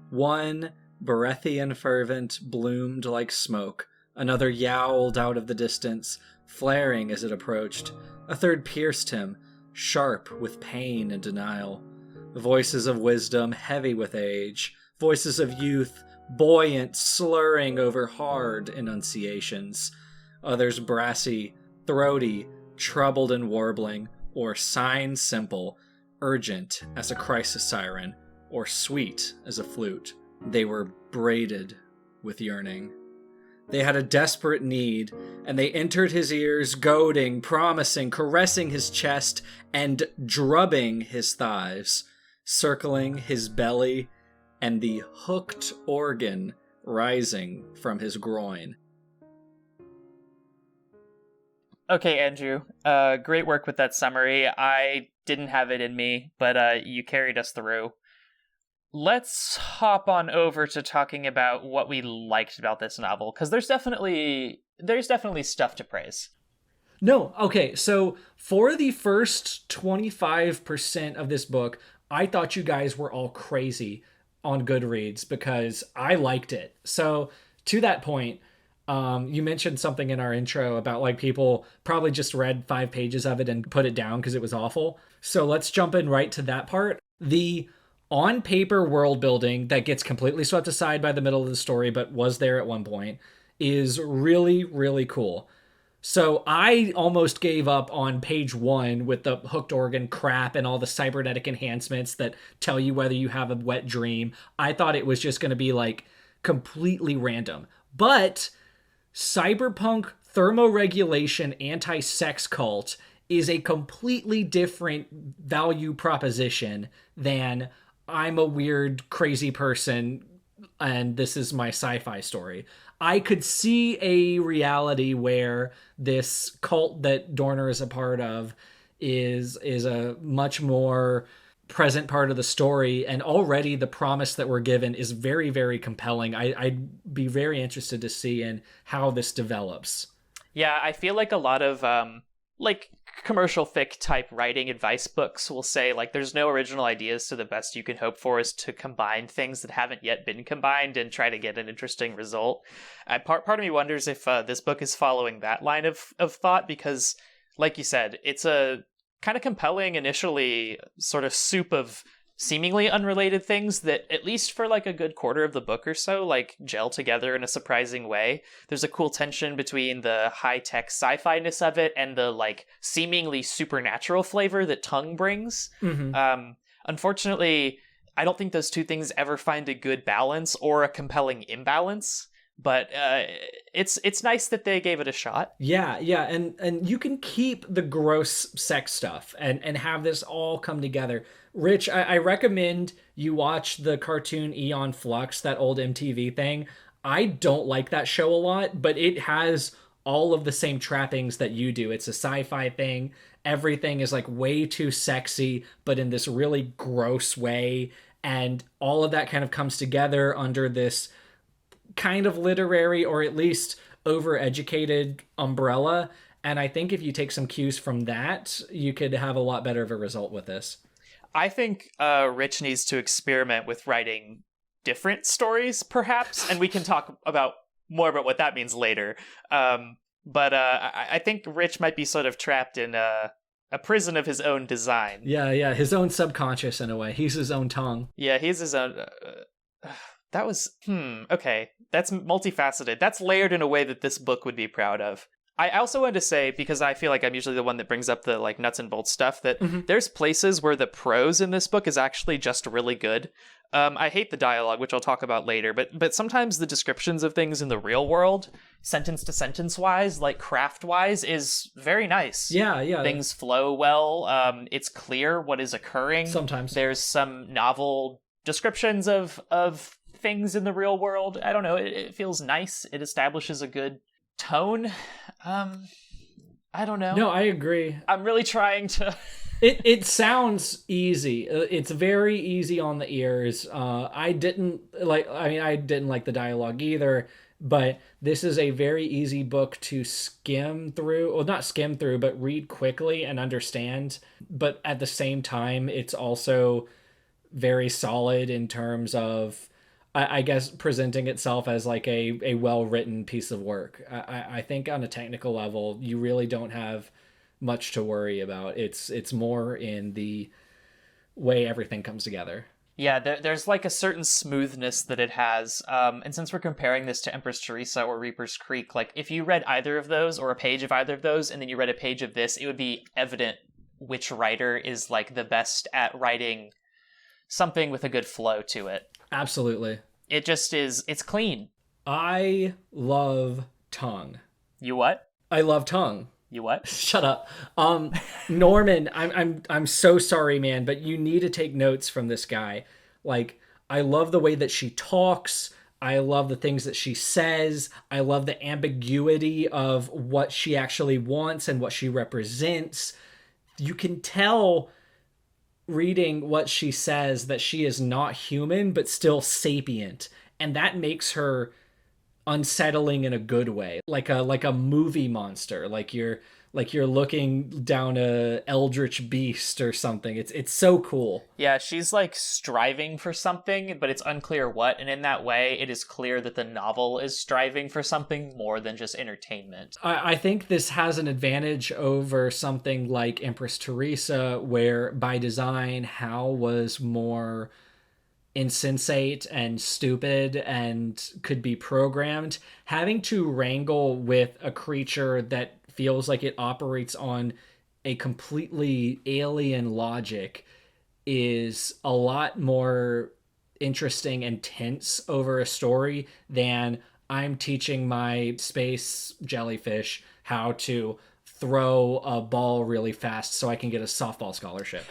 One, breathy and fervent, bloomed like smoke. Another yowled out of the distance, flaring as it approached. A third pierced him, sharp with pain and denial. Voices of wisdom, heavy with age. Voices of youth, buoyant, slurring over hard enunciations. Others brassy, throaty, troubled and warbling, or sign simple, urgent as a crisis siren, or sweet as a flute. They were braided with yearning. They had a desperate need, and they entered his ears, goading, promising, caressing his chest, and drubbing his thighs, circling his belly, and the hooked organ rising from his groin. Okay, Andrew. Great work with that summary. I didn't have it in me, but you carried us through. Let's hop on over to talking about what we liked about this novel, because there's definitely stuff to praise. No, okay, so for the first 25% of this book, I thought you guys were all crazy on Goodreads because I liked it. So to that point, you mentioned something in our intro about like people probably just read 5 pages of it and put it down because it was awful. So let's jump in right to that part. The on paper world building that gets completely swept aside by the middle of the story, but was there at one point, is really, really cool. So I almost gave up on page 1 with the hooked organ crap and all the cybernetic enhancements that tell you whether you have a wet dream. I thought it was just going to be like completely random. But cyberpunk thermoregulation anti-sex cult is a completely different value proposition than I'm a weird, crazy person and this is my sci-fi story. I could see a reality where this cult that Dorner is a part of is a much more present part of the story, and already the promise that we're given is very, very compelling. I'd be very interested to see in how this develops. Yeah, I feel like a lot of like commercial fic type writing advice books will say like there's no original ideas, so the best you can hope for is to combine things that haven't yet been combined and try to get an interesting result. Part of me wonders if this book is following that line of thought, because like you said, it's a kind of compelling initially sort of soup of seemingly unrelated things that, at least for like a good quarter of the book or so, like gel together in a surprising way. There's a cool tension between the high-tech sci-fi-ness of it and the like seemingly supernatural flavor that tongue brings. Mm-hmm. Unfortunately, I don't think those two things ever find a good balance or a compelling imbalance. But it's nice that they gave it a shot. Yeah, and you can keep the gross sex stuff and have this all come together. Rich, I recommend you watch the cartoon Eon Flux, that old MTV thing. I don't like that show a lot, but it has all of the same trappings that you do. It's a sci-fi thing. Everything is like way too sexy, but in this really gross way. And all of that kind of comes together under this kind of literary or at least overeducated umbrella. And I think if you take some cues from that, you could have a lot better of a result with this. I think Rich needs to experiment with writing different stories, perhaps, and we can talk more about what that means later. But I think Rich might be sort of trapped in a a prison of his own design. Yeah, his own subconscious in a way. He's his own tongue. Yeah, he's his own. That was okay. That's multifaceted. That's layered in a way that this book would be proud of. I also wanted to say, because I feel like I'm usually the one that brings up the like nuts and bolts stuff, that there's places where the prose in this book is actually just really good. I hate the dialogue, which I'll talk about later, but sometimes the descriptions of things in the real world, sentence to sentence wise, like craft wise, is very nice. Yeah. Things flow well. It's clear what is occurring. Sometimes there's some novel descriptions of things in the real world. I don't know. It feels nice. It establishes a good tone. I don't know. No, I agree. I'm really trying to. It sounds easy. It's very easy on the ears. I didn't like the dialogue either, but this is a very easy book to skim through. Well, not skim through, but read quickly and understand. But at the same time, it's also very solid in terms of, I guess, presenting itself as like a well-written piece of work. I think on a technical level, you really don't have much to worry about. It's more in the way everything comes together. Yeah, there's like a certain smoothness that it has. And since we're comparing this to Empress Theresa or Reaper's Creek, like if you read either of those or a page of either of those and then you read a page of this, it would be evident which writer is like the best at writing something with a good flow to it. Absolutely. It just is, it's clean. I love tongue. You what? I love tongue. You what? Shut up. Norman, I'm so sorry, man, but you need to take notes from this guy. Like, I love the way that she talks. I love the things that she says. I love the ambiguity of what she actually wants and what she represents. You can tell reading what she says that she is not human but still sapient, and that makes her unsettling in a good way, like a movie monster, like you're looking down a eldritch beast or something. It's so cool. Yeah, she's like striving for something, but it's unclear what, and in that way it is clear that the novel is striving for something more than just entertainment. I think this has an advantage over something like Empress Theresa, where by design Hal was more insensate and stupid and could be programmed. Having to wrangle with a creature that feels like it operates on a completely alien logic is a lot more interesting and tense over a story than I'm teaching my space jellyfish how to throw a ball really fast so I can get a softball scholarship.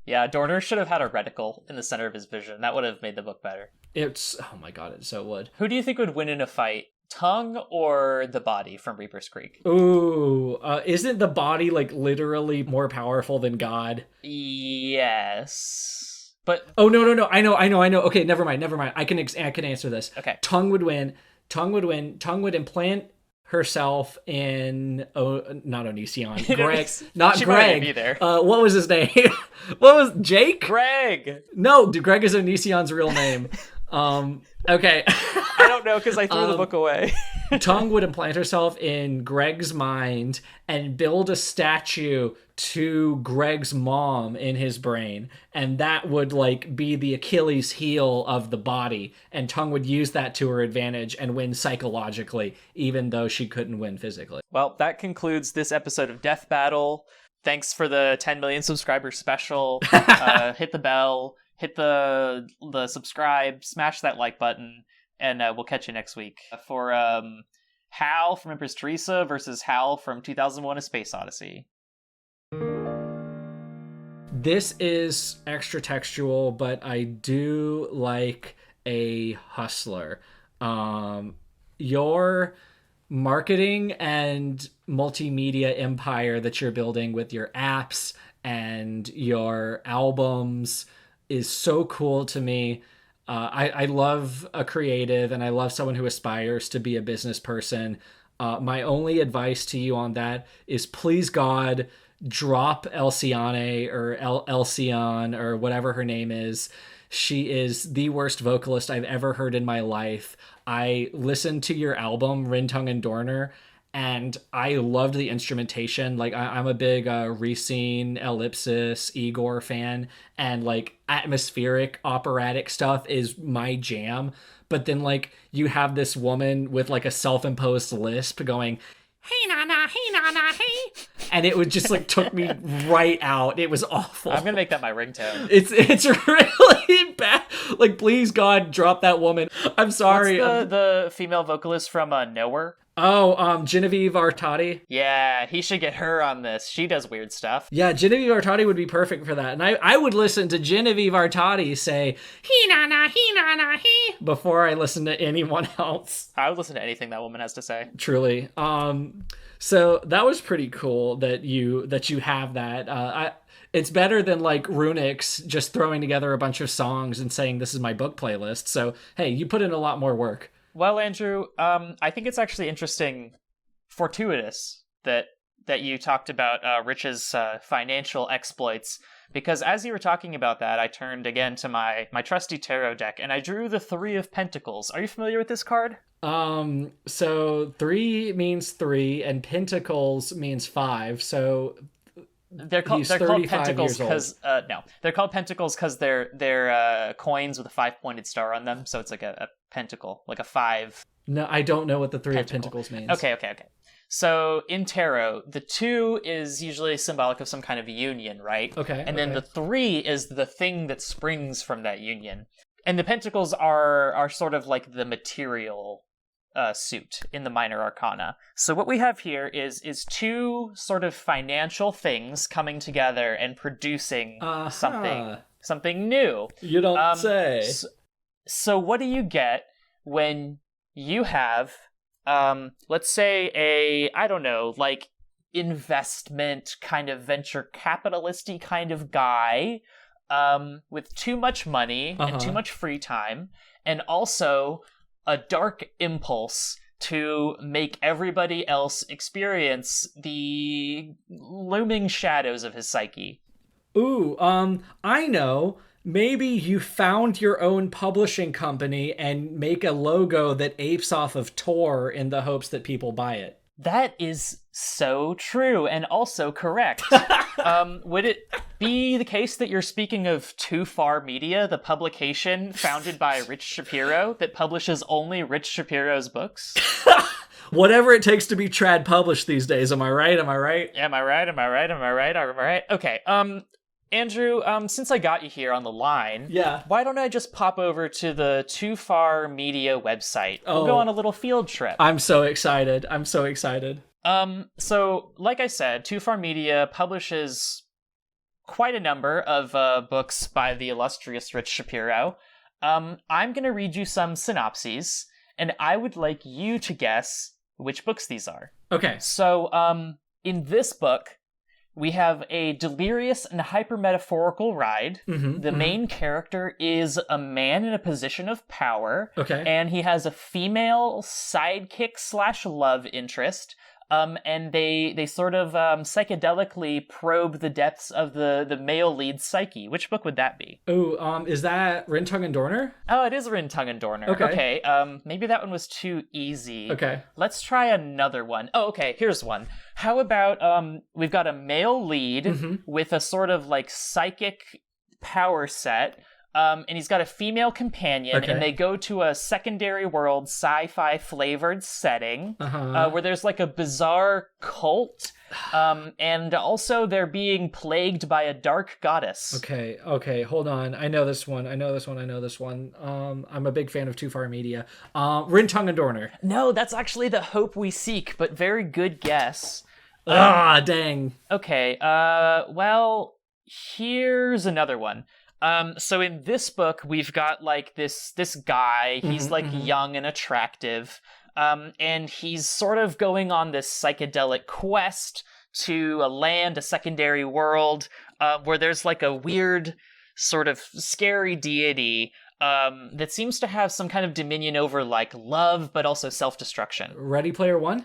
Yeah, Dorner should have had a reticle in the center of his vision. That would have made the book better. Oh my god, it so would. Who do you think would win in a fight? Tongue or the body from Reaper's Creek? Ooh, isn't the body like literally more powerful than God? Yes. But oh no, I know. Okay, never mind. I can answer this. Okay. Tongue would win. Tongue would implant herself in not Onision. Greg. Not she Greg. Be there. What was his name? What was Jake? Greg. No, Greg is Onision's real name. Okay. I don't know because I threw the book away. Tongue would implant herself in Greg's mind and build a statue to Greg's mom in his brain, and that would like be the Achilles heel of the body, and Tongue would use that to her advantage and win psychologically, even though she couldn't win physically. Well, that concludes this episode of Death Battle. Thanks for the 10 million subscriber special. Hit the bell, hit the subscribe, smash that like button, and we'll catch you next week for Hal from Empress Theresa versus Hal from 2001: A Space Odyssey. This is extra textual, but I do like a hustler. Your marketing and multimedia empire that you're building with your apps and your albums is so cool to me. I love a creative, and I love someone who aspires to be a business person. My only advice to you on that is, please God, drop Elciane or Elcion or whatever her name is. She is the worst vocalist I've ever heard in my life. I listened to your album, Rintung and Dorner, and I loved the instrumentation. Like I'm a big Racine, Ellipsis, Igor fan, and like atmospheric operatic stuff is my jam. But then like you have this woman with like a self-imposed lisp going, "Hey nana, hey nana, hey," and it would just like took me right out. It was awful. I'm gonna make that my ringtone. It's really bad. Like, please God, drop that woman. I'm sorry. What's the female vocalist from Naur? Oh, Genevieve Artadi. Yeah, he should get her on this. She does weird stuff. Yeah, Genevieve Artadi would be perfect for that. And I would listen to Genevieve Artadi say, "He na na, he," before I listen to anyone else. I would listen to anything that woman has to say. Truly. So that was pretty cool that you have that. It's better than like Runix just throwing together a bunch of songs and saying this is my book playlist. So, hey, you put in a lot more work. Well, Andrew, I think it's actually interesting, fortuitous, that you talked about Rich's financial exploits, because as you were talking about that, I turned again to my trusty tarot deck, and I drew the Three of Pentacles. Are you familiar with this card? So 3 means 3, and Pentacles means 5, so... They're called pentacles because they're called pentacles because they're coins with a 5-pointed star on them. So it's like a pentacle, like a 5. No, I don't know what the Three of Pentacles means. Okay. So in tarot, the 2 is usually symbolic of some kind of union, right? Okay. And then the 3 is the thing that springs from that union, and the pentacles are sort of like the material suit in the minor arcana. So what we have here is 2 sort of financial things coming together and producing something new. You don't say. So what do you get when you have let's say I don't know, like investment kind of venture capitalisty kind of guy with too much money and too much free time, and also a dark impulse to make everybody else experience the looming shadows of his psyche. Ooh, I know. Maybe you found your own publishing company and make a logo that apes off of Tor in the hopes that people buy it. That is so true and also correct. Would it be the case that you're speaking of Too Far Media, the publication founded by Rich Shapero that publishes only Rich Shapero's books? Whatever it takes to be trad published these days. Am I right? Am I right? Okay. Andrew, since I got you here on the line, why don't I just pop over to the Too Far Media website? We'll go on a little field trip. I'm so excited. So, like I said, Too Far Media publishes quite a number of books by the illustrious Rich Shapero. I'm going to read you some synopses, and I would like you to guess which books these are. Okay. So, in this book, we have a delirious and hyper-metaphorical ride. The main character is a man in a position of power. Okay. And he has a female sidekick / love interest. And they sort of psychedelically probe the depths of the male lead's psyche. Which book would that be? Ooh, is that Rintung and Dorner? Oh, it is Rintung and Dorner. Okay. Maybe that one was too easy. Okay. Let's try another one. Oh, okay, here's one. How about we've got a male lead with a sort of like psychic power set. And he's got a female companion, and they go to a secondary world sci-fi flavored setting where there's like a bizarre cult, and also they're being plagued by a dark goddess. Okay, hold on. I know this one. I'm a big fan of Too Far Media. Rintung and Dorner. No, that's actually The Hope We Seek, but very good guess. Dang. Okay, well, here's another one. So in this book, we've got like this guy, he's like young and attractive, and he's sort of going on this psychedelic quest to a secondary world, where there's like a weird sort of scary deity, that seems to have some kind of dominion over like love, but also self-destruction. Ready Player One?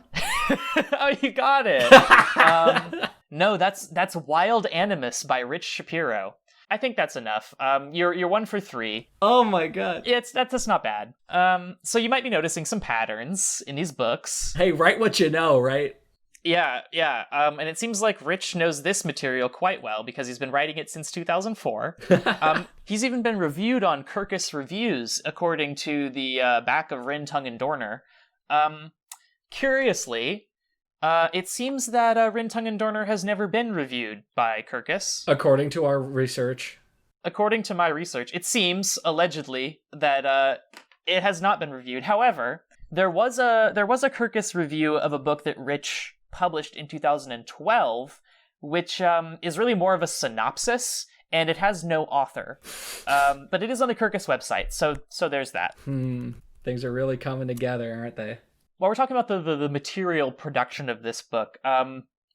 Oh, you got it. No, that's Wild Animus by Rich Shapero. I think that's enough. You're 1 for 3. Oh my god. That's not bad. So you might be noticing some patterns in these books. Hey, write what you know, right? Yeah. And it seems like Rich knows this material quite well because he's been writing it since 2004. He's even been reviewed on Kirkus Reviews, according to the back of Rin, Tongue, and Dorner. Curiously, it seems that Rin, Tongue, and Dorner has never been reviewed by Kirkus. According to our research. According to my research, it seems, allegedly, that it has not been reviewed. However, there was a Kirkus review of a book that Rich published in 2012, which is really more of a synopsis, and it has no author. But it is on the Kirkus website, so there's that. Things are really coming together, aren't they? While we're talking about the material production of this book,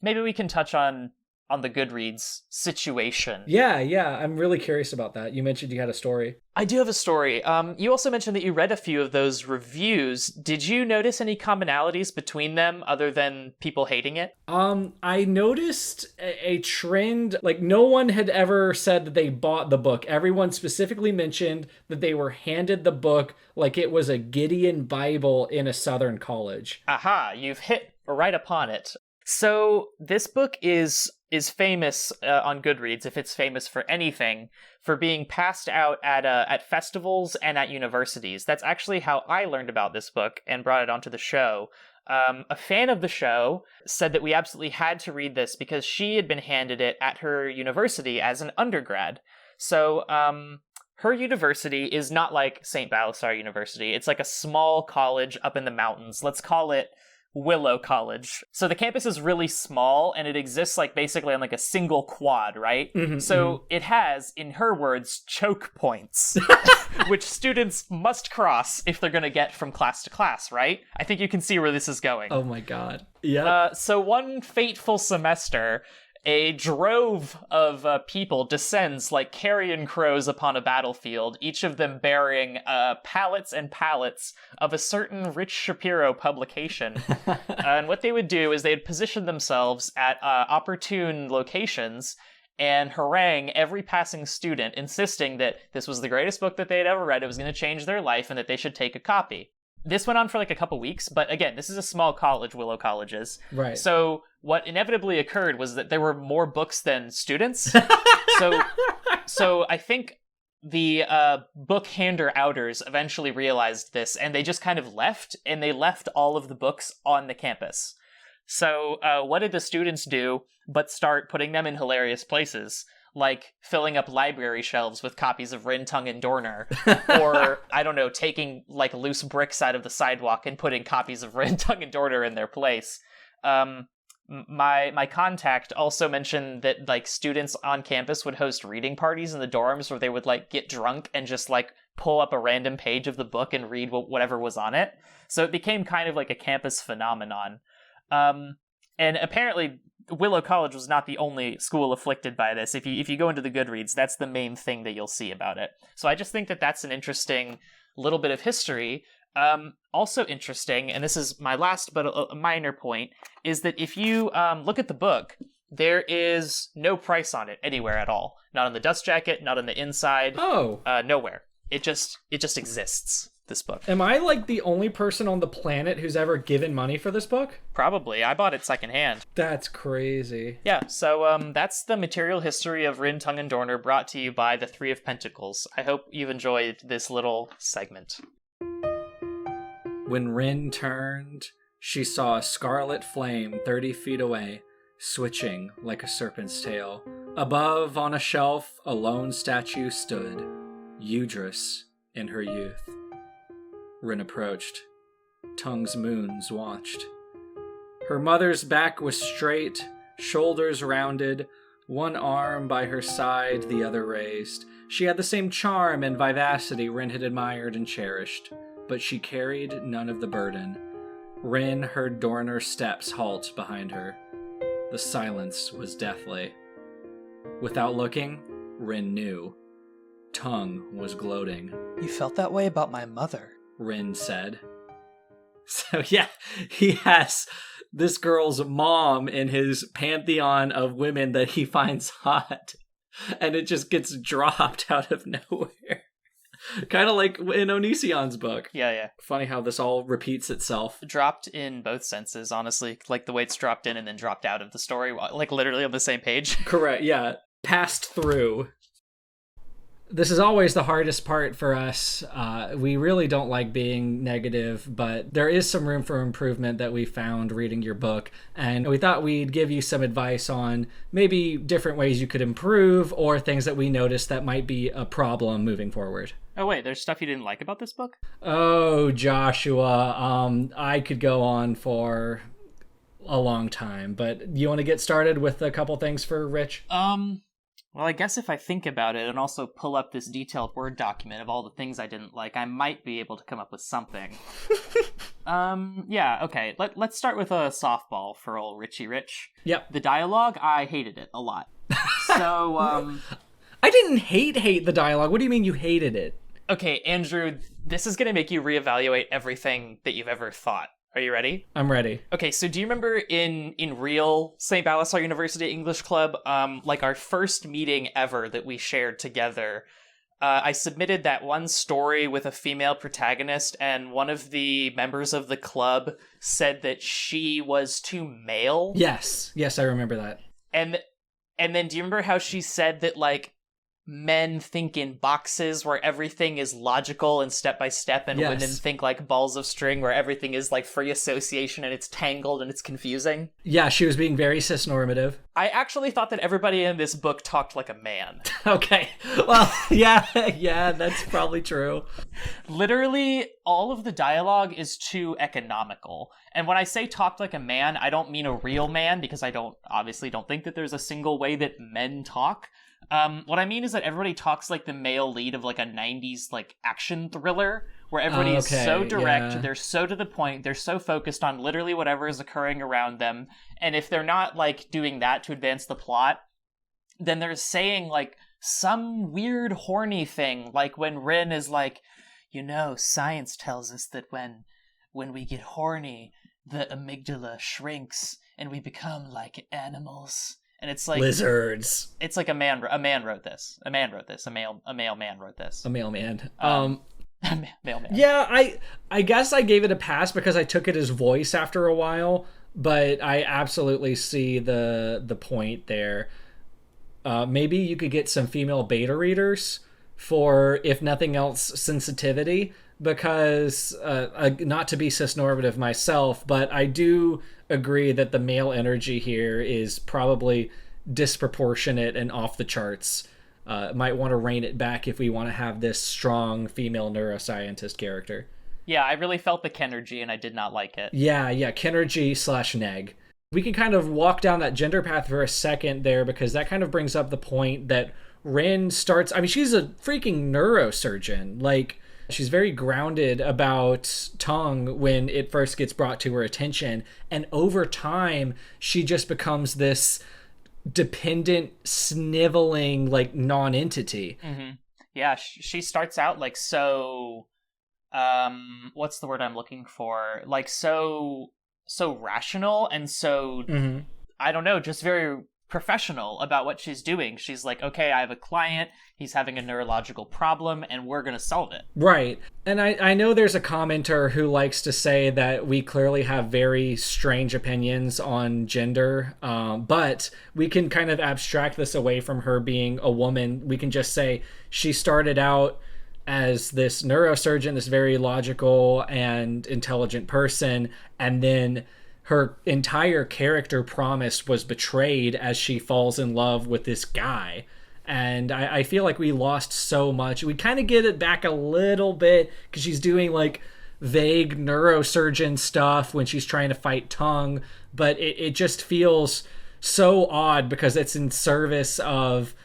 maybe we can touch on the Goodreads situation. Yeah, I'm really curious about that. You mentioned you had a story. I do have a story. You also mentioned that you read a few of those reviews. Did you notice any commonalities between them other than people hating it? I noticed a trend. Like, no one had ever said that they bought the book. Everyone specifically mentioned that they were handed the book like it was a Gideon Bible in a Southern college. Aha, you've hit right upon it. So this book is famous on Goodreads, if it's famous for anything, for being passed out at festivals and at universities. That's actually how I learned about this book and brought it onto the show. A fan of the show said that we absolutely had to read this because she had been handed it at her university as an undergrad. So her university is not like St. Balasar University. It's like a small college up in the mountains. Let's call it Willow College. So the campus is really small and it exists like basically on like a single quad, right? So it has, in her words, choke points, which students must cross if they're going to get from class to class, right? I think you can see where this is going. Oh my god. Yeah. So one fateful semester, a drove of people descends like carrion crows upon a battlefield, each of them bearing pallets and pallets of a certain Rich Shapero publication. And what they would do is they'd position themselves at opportune locations and harangue every passing student, insisting that this was the greatest book that they had ever read, it was going to change their life, and that they should take a copy. This went on for like a couple weeks, but again, this is a small college, Willow College is. Right. So what inevitably occurred was that there were more books than students. So I think the book hander-outers eventually realized this, and they just kind of left, and they left all of the books on the campus. So what did the students do but start putting them in hilarious places? Like filling up library shelves with copies of Rin, Tongue, and Dorner, or, I don't know, taking like loose bricks out of the sidewalk and putting copies of Rin, Tongue, and Dorner in their place. My contact also mentioned that like students on campus would host reading parties in the dorms where they would like get drunk and just like pull up a random page of the book and read whatever was on it. So it became kind of like a campus phenomenon. And apparently Willow College was not the only school afflicted by this. If you go into the Goodreads, that's the main thing that you'll see about it. So I just think that that's an interesting little bit of history. Also interesting, and this is my last but a minor point, is that if you look at the book, there is no price on it anywhere at all. Not on the dust jacket, not on the inside. Oh. Nowhere. It just exists. This book. Am I like the only person on the planet who's ever given money for this book? Probably. I bought it secondhand. That's crazy. Yeah, so that's the material history of Rin, Tongue, and Dorner, brought to you by the Three of Pentacles. I hope you've enjoyed this little segment. When Rin turned, she saw a scarlet flame 30 feet away, switching like a serpent's tail. Above, on a shelf, a lone statue stood, Udress in her youth. Rin approached. Tongue's moons watched. Her mother's back was straight, shoulders rounded, one arm by her side, the other raised. She had the same charm and vivacity Rin had admired and cherished, but she carried none of the burden. Rin heard Dorner's steps halt behind her. The silence was deathly. Without looking, Rin knew. Tongue was gloating. You felt that way about my mother, Rin said. So yeah, he has this girl's mom in his pantheon of women that he finds hot. and it just gets dropped out of nowhere. Kind of like in Onision's book. Yeah. Funny how this all repeats itself. Dropped in both senses, honestly. Like the way it's dropped in and then dropped out of the story, like literally on the same page. Correct, yeah. Passed through. This is always the hardest part for us. We really don't like being negative, but there is some room for improvement that we found reading your book. And we thought we'd give you some advice on maybe different ways you could improve or things that we noticed that might be a problem moving forward. Oh, wait, there's stuff you didn't like about this book? Oh, Joshua, I could go on for a long time, but you want to get started with a couple things for Rich? Well, I guess if I think about it and also pull up this detailed Word document of all the things I didn't like, I might be able to come up with something. Yeah, okay. Let's start with a softball for old Richie Rich. Yep. The dialogue, I hated it a lot. So, I didn't hate the dialogue. What do you mean you hated it? Okay, Andrew, this is going to make you reevaluate everything that you've ever thought. Are you ready? I'm ready. Okay, so do you remember in real St. Balthasar University English Club, like our first meeting ever that we shared together, I submitted that one story with a female protagonist, and one of the members of the club said that she was too male? Yes, I remember that. And then do you remember how she said that, like, men think in boxes where everything is logical and step by step, and women think like balls of string where everything is like free association and it's tangled and it's confusing? Yeah, she was being very cisnormative. I actually thought that everybody in this book talked like a man. Okay. Well, yeah, that's probably true. Literally, all of the dialogue is too economical. And when I say talked like a man, I don't mean a real man, because I obviously don't think that there's a single way that men talk. What I mean is that everybody talks like the male lead of like a 90s like action thriller, where everybody is so direct, they're so to the point, they're so focused on literally whatever is occurring around them, and if they're not like doing that to advance the plot, then they're saying like some weird horny thing, like when Rin is like, science tells us that when we get horny, the amygdala shrinks and we become like animals. And it's like lizards. It's like a man wrote this. A male man wrote this. A male man. Male man. Yeah, I guess I gave it a pass because I took it as voice after a while, but I absolutely see the point there. Maybe you could get some female beta readers for, if nothing else, sensitivity, because not to be cisnormative myself, but I do agree that the male energy here is probably disproportionate and off the charts. Might want to rein it back if we want to have this strong female neuroscientist character. Yeah, I really felt the Kenergy and I did not like it. Yeah, Kenergy/neg. We can kind of walk down that gender path for a second there, because that kind of brings up the point that Rin starts... I mean, she's a freaking neurosurgeon. Like, she's very grounded about tongue when it first gets brought to her attention. And over time, she just becomes this dependent, sniveling, like, non-entity. Mm-hmm. Yeah, she starts out, like, so... what's the word I'm looking for? Like, so rational and so... Mm-hmm. I don't know, just very professional about what she's doing. She's like, okay, I have a client, he's having a neurological problem, and we're going to solve it. Right. And I know there's a commenter who likes to say that we clearly have very strange opinions on gender, but we can kind of abstract this away from her being a woman. We can just say she started out as this neurosurgeon, this very logical and intelligent person, and then her entire character promise was betrayed as she falls in love with this guy. And I feel like we lost so much. We kind of get it back a little bit because she's doing like vague neurosurgeon stuff when she's trying to fight tongue, but it just feels so odd because it's in service of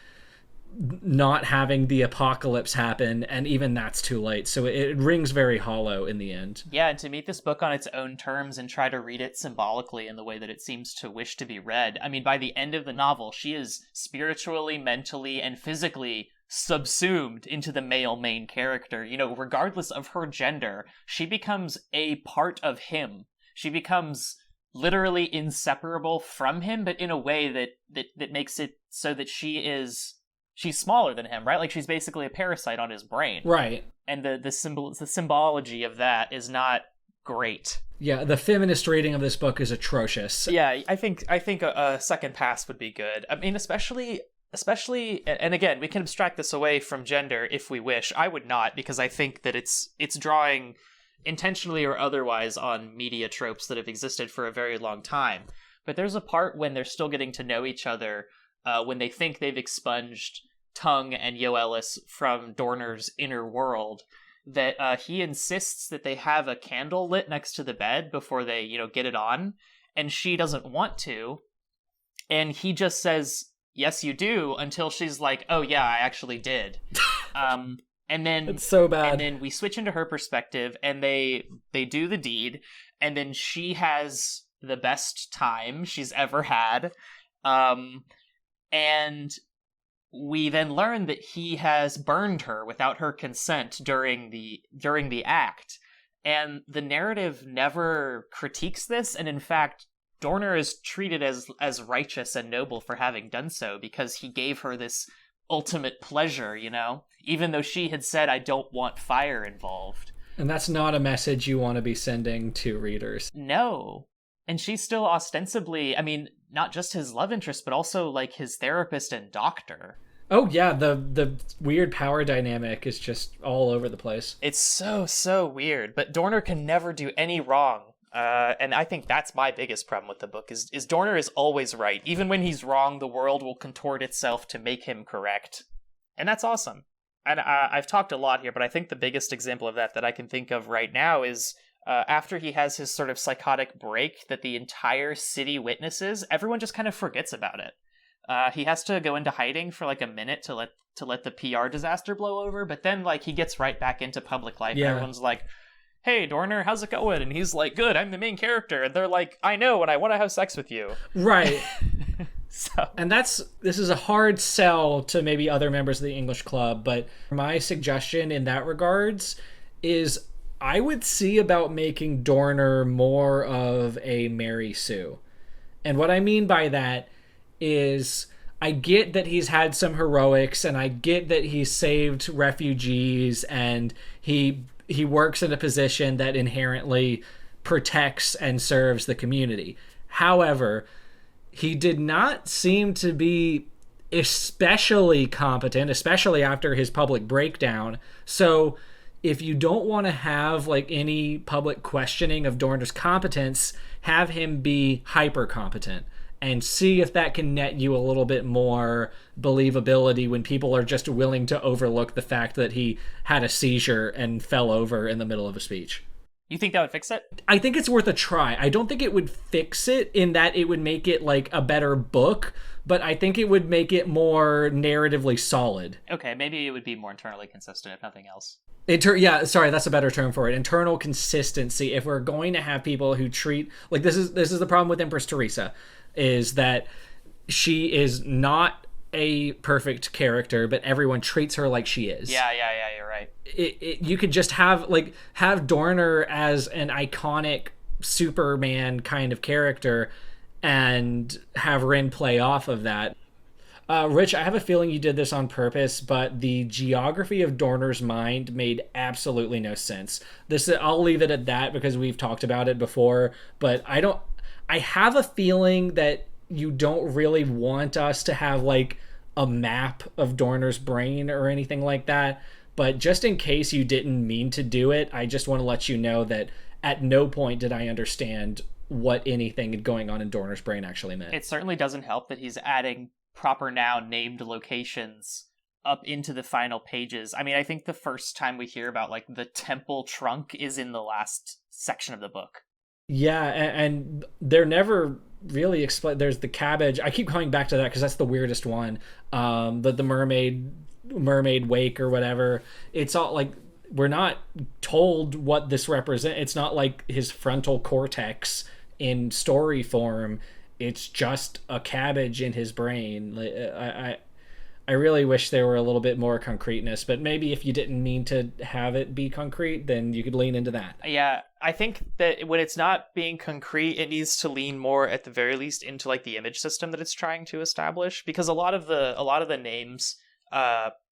not having the apocalypse happen, and even that's too late, so it rings very hollow in the end. Yeah, and to meet this book on its own terms and try to read it symbolically in the way that it seems to wish to be read, I mean, by the end of the novel, she is spiritually, mentally, and physically subsumed into the male main character. Regardless of her gender, she becomes a part of him. She becomes literally inseparable from him, but in a way that makes it so that she is she's smaller than him, right? Like she's basically a parasite on his brain. Right. And the symbology of that is not great. Yeah, the feminist reading of this book is atrocious. Yeah, I think a second pass would be good. I mean, especially, and again, we can abstract this away from gender if we wish. I would not, because I think that it's drawing intentionally or otherwise on media tropes that have existed for a very long time. But there's a part when they're still getting to know each other, when they think they've expunged Tung and Yoelis from Dorner's inner world, that he insists that they have a candle lit next to the bed before they, get it on, and she doesn't want to, and he just says, "Yes, you do," until she's like, "Oh yeah, I actually did." And then it's so bad. And then we switch into her perspective, and they do the deed, and then she has the best time she's ever had, and we then learn that he has burned her without her consent during the act, and the narrative never critiques this, and in fact, Dorner is treated as righteous and noble for having done so, because he gave her this ultimate pleasure, even though she had said, "I don't want fire involved." And that's not a message you want to be sending to readers. No. And she's still ostensibly, I mean, not just his love interest, but also like his therapist and doctor. Oh yeah, the weird power dynamic is just all over the place. It's so weird, but Dorner can never do any wrong. And I think that's my biggest problem with the book, is Dorner is always right. Even when he's wrong, the world will contort itself to make him correct. And that's awesome. And I've talked a lot here, but I think the biggest example of that I can think of right now is after he has his sort of psychotic break that the entire city witnesses, everyone just kind of forgets about it. He has to go into hiding for like a minute to let the PR disaster blow over, but then like he gets right back into public life. Yeah. And everyone's like, "Hey, Dorner, how's it going?" And he's like, "Good, I'm the main character." And they're like, "I know, and I want to have sex with you." Right. So. And this is a hard sell to maybe other members of the English club, but my suggestion in that regards is I would see about making Dorner more of a Mary Sue. And what I mean by that is I get that he's had some heroics, and I get that he's saved refugees, and he works in a position that inherently protects and serves the community. However, he did not seem to be especially competent, especially after his public breakdown. So if you don't want to have like any public questioning of Dorner's competence, have him be hyper competent and see if that can net you a little bit more believability when people are just willing to overlook the fact that he had a seizure and fell over in the middle of a speech. You think that would fix it? I think it's worth a try. I don't think it would fix it in that it would make it like a better book, but I think it would make it more narratively solid. Okay, maybe it would be more internally consistent, if nothing else. Yeah, sorry, that's a better term for it. Internal consistency. If we're going to have people who treat like this is the problem with Empress Theresa, is that she is not a perfect character, but everyone treats her like she is. Yeah, you're right. You could just have Dorner as an iconic Superman kind of character and have Rin play off of that. Rich, I have a feeling you did this on purpose, but the geography of Dorner's mind made absolutely no sense. I'll leave it at that because we've talked about it before, but I have a feeling that you don't really want us to have like a map of Dorner's brain or anything like that. But just in case you didn't mean to do it, I just want to let you know that at no point did I understand what anything going on in Dorner's brain actually meant. It certainly doesn't help that he's adding proper noun named locations up into the final pages. I mean, I think the first time we hear about like the temple trunk is in the last section of the book. Yeah, and they're never really explain. There's the cabbage. I keep coming back to that because that's the weirdest one. The mermaid wake or whatever. It's all like we're not told what this represents. It's not like his frontal cortex in story form. It's just a cabbage in his brain. I really wish there were a little bit more concreteness, but maybe if you didn't mean to have it be concrete, then you could lean into that. Yeah, I think that when it's not being concrete, it needs to lean more, at the very least, into like the image system that it's trying to establish, because a lot of the names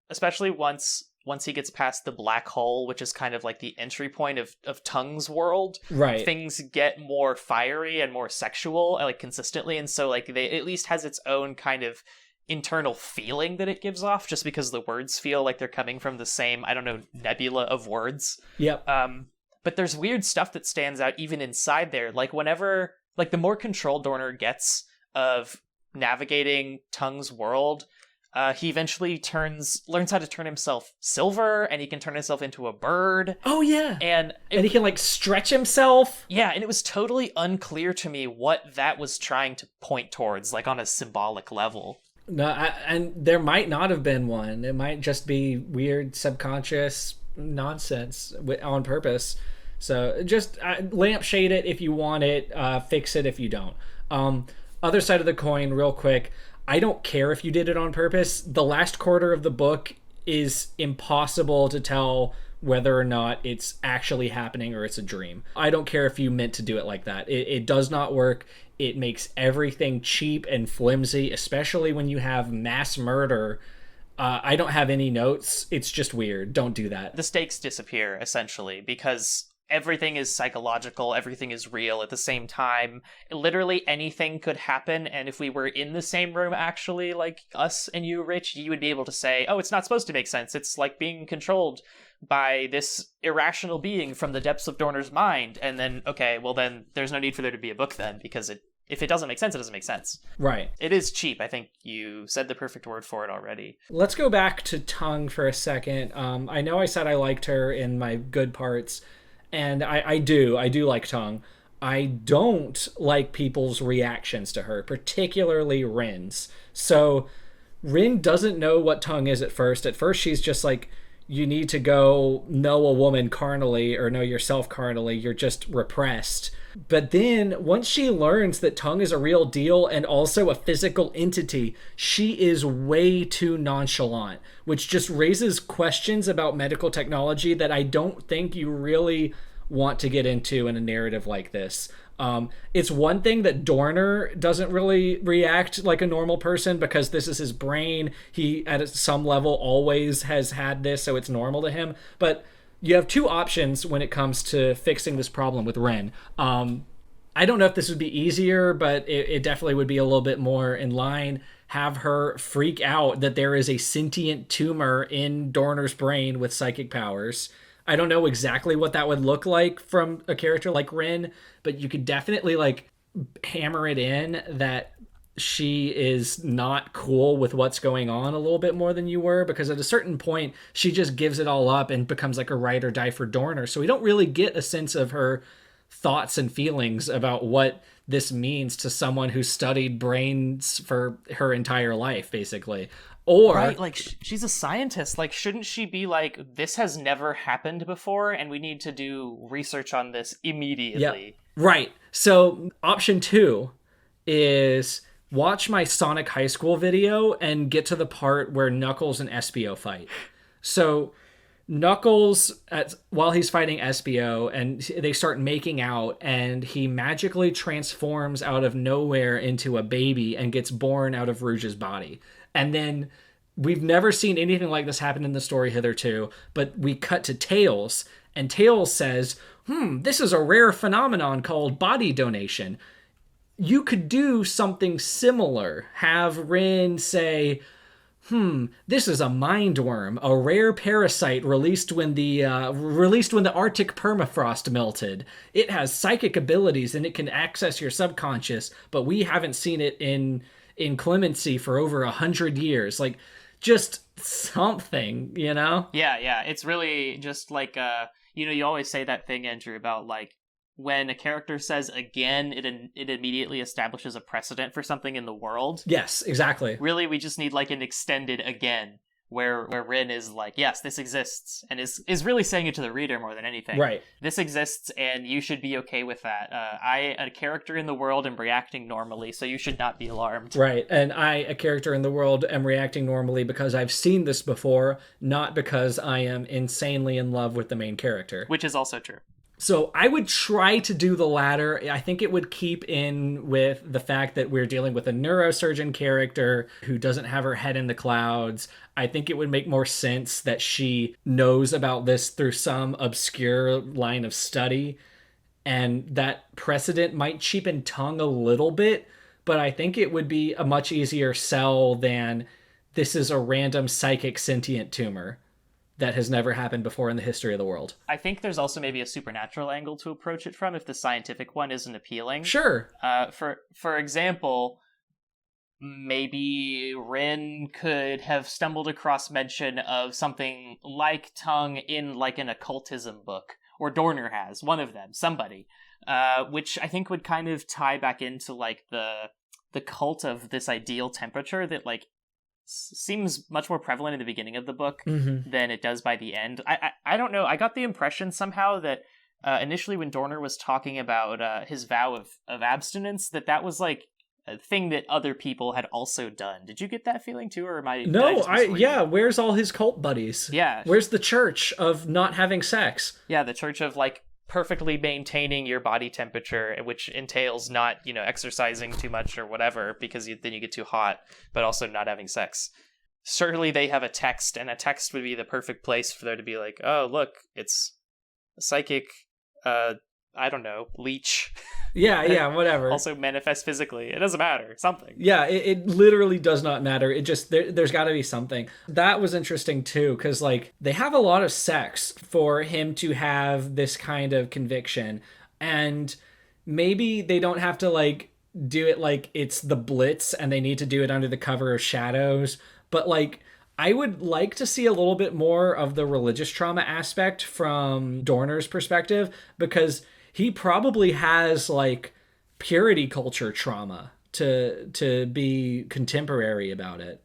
especially once he gets past the black hole, which is kind of like the entry point of Tung's world. Right. Things get more fiery and more sexual, like consistently, and so like they at least has its own kind of internal feeling that it gives off, just because the words feel like they're coming from the same, I don't know, nebula of words. Yep. But there's weird stuff that stands out even inside there. Like whenever, like the more control Dorner gets of navigating Tung's world, he eventually learns how to turn himself silver, and he can turn himself into a bird. Oh yeah. And he can like stretch himself. Yeah, and it was totally unclear to me what that was trying to point towards, like on a symbolic level. No, and there might not have been one. It might just be weird subconscious nonsense on purpose. So just lampshade it if you want it, fix it if you don't. Other side of the coin, real quick, I don't care if you did it on purpose. The last quarter of the book is impossible to tell whether or not it's actually happening or it's a dream. I don't care if you meant to do it like that. It does not work. It makes everything cheap and flimsy, especially when you have mass murder. I don't have any notes. It's just weird. Don't do that. The stakes disappear, essentially, because everything is psychological, everything is real at the same time. Literally anything could happen, and if we were in the same room, actually, like us and you, Rich, you would be able to say, oh, it's not supposed to make sense. It's like being controlled by this irrational being from the depths of Dorner's mind. And then, okay, well then, there's no need for there to be a book then, because if it doesn't make sense, it doesn't make sense. Right. It is cheap. I think you said the perfect word for it already. Let's go back to Tung for a second. I know I said I liked her in my good parts, and I do like Tung. I don't like people's reactions to her, particularly Rin's. So Rin doesn't know what Tung is at first. At first, she's just like, you need to go know a woman carnally or know yourself carnally. You're just repressed. But then once she learns that Tung is a real deal and also a physical entity, she is way too nonchalant, which just raises questions about medical technology that I don't think you really want to get into in a narrative like this. It's one thing that Dorner doesn't really react like a normal person because this is his brain. He, at some level, always has had this, so it's normal to him. But you have two options when it comes to fixing this problem with Ren. I don't know if this would be easier, but it definitely would be a little bit more in line. Have her freak out that there is a sentient tumor in Dorner's brain with psychic powers. I don't know exactly what that would look like from a character like Rin, but you could definitely like hammer it in that she is not cool with what's going on a little bit more than you were, because at a certain point she just gives it all up and becomes like a ride or die for Dorner. So we don't really get a sense of her thoughts and feelings about what this means to someone who studied brains for her entire life, basically. Or, right, like, she's a scientist. Like, shouldn't she be like, this has never happened before, and we need to do research on this immediately? Yeah, right. So, option 2 is watch my Sonic High School video and get to the part where Knuckles and Espio fight. So, Knuckles, while he's fighting Espio, and they start making out, and he magically transforms out of nowhere into a baby and gets born out of Rouge's body. And then we've never seen anything like this happen in the story hitherto, but we cut to Tails, and Tails says, this is a rare phenomenon called body donation. You could do something similar. Have Rin say, this is a mind worm, a rare parasite released when the Arctic permafrost melted. It has psychic abilities and it can access your subconscious, but we haven't seen it in clemency for over 100 years. Like, just something, you know? Yeah. It's really just like, you always say that thing, Andrew, about like, when a character says again, it immediately establishes a precedent for something in the world. Yes, exactly. Really, we just need like an extended again, where Rin is like, yes, this exists, and is really saying it to the reader more than anything. Right. This exists, and you should be okay with that. A character in the world, am reacting normally, so you should not be alarmed. Right, and I, a character in the world, am reacting normally because I've seen this before, not because I am insanely in love with the main character. Which is also true. So I would try to do the latter. I think it would keep in with the fact that we're dealing with a neurosurgeon character who doesn't have her head in the clouds. I think it would make more sense that she knows about this through some obscure line of study, and that precedent might cheapen Tongue a little bit, but I think it would be a much easier sell than this is a random psychic sentient tumor that has never happened before in the history of the world. I think there's also maybe a supernatural angle to approach it from if the scientific one isn't appealing. Sure. For example, maybe Rin could have stumbled across mention of something like Tongue in like an occultism book, or Dorner has, one of them, somebody, which I think would kind of tie back into like the cult of this ideal temperature that like seems much more prevalent in the beginning of the book than it does by the end. I don't know. I got the impression somehow that initially when Dorner was talking about his vow of abstinence, that was like a thing that other people had also done. Did you get that feeling too, or am I? No, yeah. Where's all his cult buddies? Yeah. Where's the church of not having sex? Yeah, the church of like perfectly maintaining your body temperature, which entails not, exercising too much or whatever, because then you get too hot, but also not having sex. Certainly they have a text, and a text would be the perfect place for there to be like, oh, look, it's a psychic, I don't know, leech. Yeah, whatever. Also manifest physically. It doesn't matter. Something. Yeah, it literally does not matter. It just, there's got to be something. That was interesting too, because like they have a lot of sex for him to have this kind of conviction, and maybe they don't have to like do it like it's the Blitz and they need to do it under the cover of shadows, but like I would like to see a little bit more of the religious trauma aspect from Dorner's perspective, because he probably has like purity culture trauma to be contemporary about it,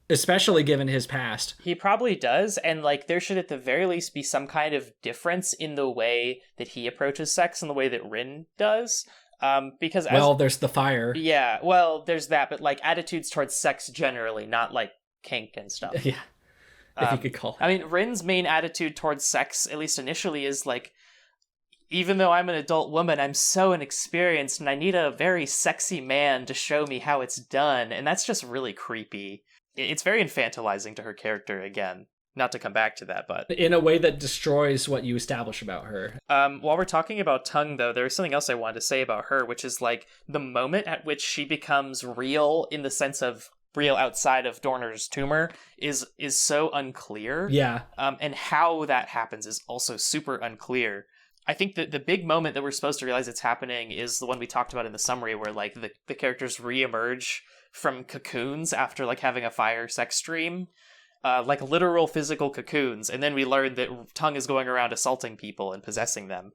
especially given his past. He probably does, and like there should at the very least be some kind of difference in the way that he approaches sex and the way that Rin does. Because there's the fire. Yeah, well, there's that, but like attitudes towards sex generally, not like kink and stuff. Yeah, if you could call it. I mean, Rin's main attitude towards sex, at least initially, is like, even though I'm an adult woman, I'm so inexperienced and I need a very sexy man to show me how it's done. And that's just really creepy. It's very infantilizing to her character again. Not to come back to that, but... in a way that destroys what you establish about her. While we're talking about Tongue, though, there's something else I wanted to say about her, which is like the moment at which she becomes real in the sense of real outside of Dorner's tumor is so unclear. Yeah. And how that happens is also super unclear. I think that the big moment that we're supposed to realize it's happening is the one we talked about in the summary, where like the characters reemerge from cocoons after like having a fire sex dream, like literal physical cocoons, and then we learn that Tongue is going around assaulting people and possessing them.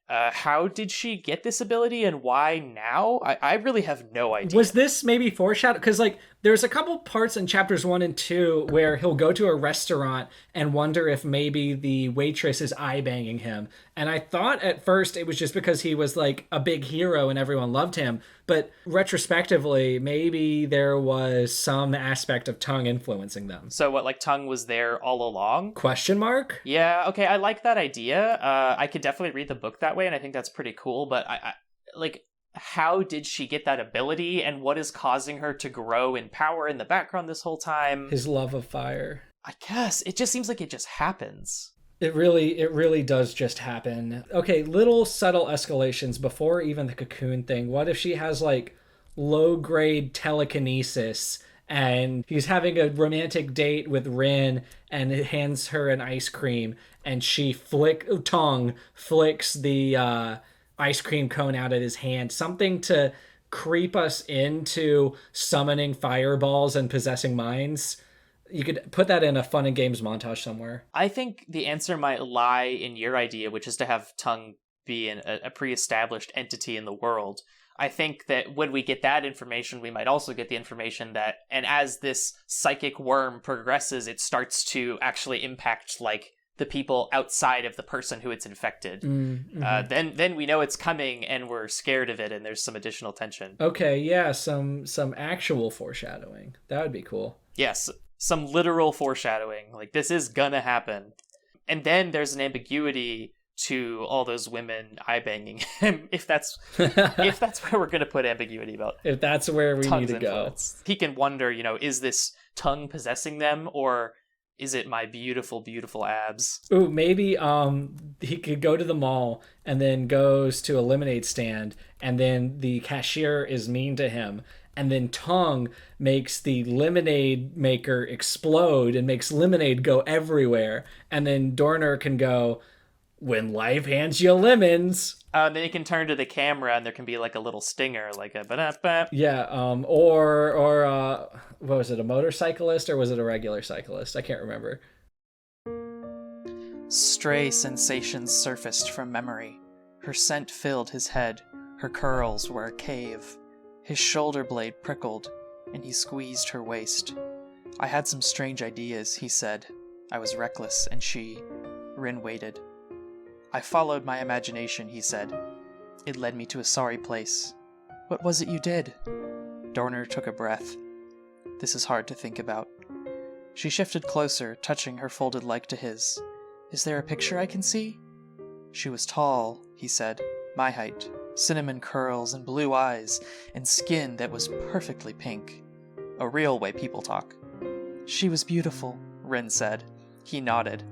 How did she get this ability and why now? I really have no idea. Was this maybe foreshadowed? Because like there's a couple parts in chapters 1 and 2 where he'll go to a restaurant and wonder if maybe the waitress is eye banging him. And I thought at first it was just because he was like a big hero and everyone loved him. But retrospectively, maybe there was some aspect of Tongue influencing them. So what, like Tongue was there all along? Question mark? Yeah, okay, I like that idea. I could definitely read the book that way, and I think that's pretty cool. But I like, how did she get that ability, and what is causing her to grow in power in the background this whole time? His love of fire. I guess it just seems like it just happens. It really does just happen. Okay, little subtle escalations before even the cocoon thing. What if she has like low-grade telekinesis and he's having a romantic date with Rin and it hands her an ice cream and Tongue flicks the ice cream cone out of his hand. Something to creep us into summoning fireballs and possessing minds. You could put that in a fun and games montage somewhere. I think the answer might lie in your idea, which is to have Tongue be a pre-established entity in the world. I think that when we get that information, we might also get the information that, and as this psychic worm progresses, it starts to actually impact like the people outside of the person who it's infected. Mm-hmm. Then we know it's coming and we're scared of it and there's some additional tension. Okay, yeah, some actual foreshadowing. That would be cool. Yes, some literal foreshadowing. Like, this is gonna happen. And then there's an ambiguity to all those women eye banging him, if that's where we're gonna put ambiguity about if that's where we tongue's need to influence. Go. He can wonder, is this tongue possessing them, or is it my beautiful, beautiful abs? Ooh, maybe he could go to the mall and then goes to a lemonade stand, and then the cashier is mean to him, and then tongue makes the lemonade maker explode and makes lemonade go everywhere, and then Dorner can go, when life hands you lemons. Then you can turn to the camera and there can be like a little stinger, like a ba-da-ba. Yeah, or what was it, a motorcyclist or was it a regular cyclist? I can't remember. Stray sensations surfaced from memory. Her scent filled his head. Her curls were a cave. His shoulder blade prickled, and he squeezed her waist. I had some strange ideas, he said. I was reckless, and she... Rin waited. I followed my imagination, he said. It led me to a sorry place. What was it you did? Dorner took a breath. This is hard to think about. She shifted closer, touching her folded leg to his. Is there a picture I can see? She was tall, he said, my height, cinnamon curls and blue eyes, and skin that was perfectly pink. A real way people talk. She was beautiful, Rin said. He nodded.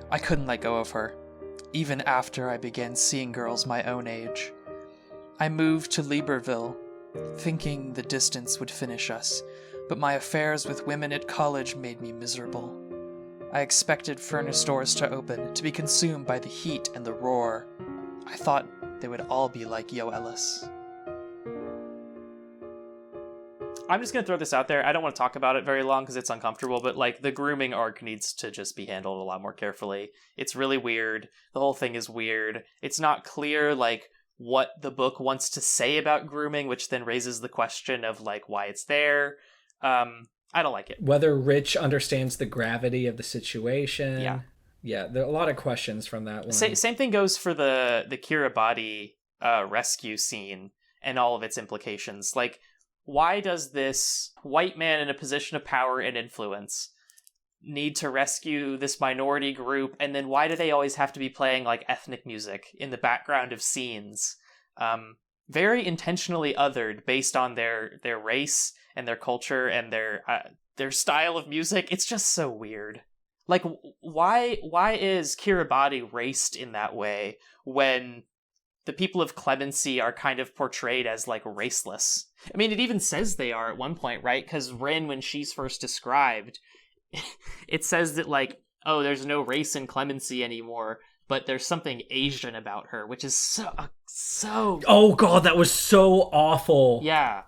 I couldn't let go of her, even after I began seeing girls my own age. I moved to Libreville, thinking the distance would finish us, but my affairs with women at college made me miserable. I expected furnace doors to open, to be consumed by the heat and the roar. I thought they would all be like Yo Ellis. I'm just going to throw this out there. I don't want to talk about it very long because it's uncomfortable, but like the grooming arc needs to just be handled a lot more carefully. It's really weird. The whole thing is weird. It's not clear like what the book wants to say about grooming, which then raises the question of like why it's there. I don't like it. Whether Rich understands the gravity of the situation. Yeah. Yeah, there are a lot of questions from that one. Same thing goes for the Kiribati rescue scene and all of its implications. Like, why does this white man in a position of power and influence need to rescue this minority group? And then why do they always have to be playing like ethnic music in the background of scenes? Very intentionally othered based on their race and their culture and their style of music. It's just so weird. Like, why is Kiribati raced in that way when the people of Clemency are kind of portrayed as, like, raceless? I mean, it even says they are at one point, right? Because Rin, when she's first described, it says that, like, oh, there's no race in Clemency anymore, but there's something Asian about her, which is so... Oh, God, that was so awful. Yeah.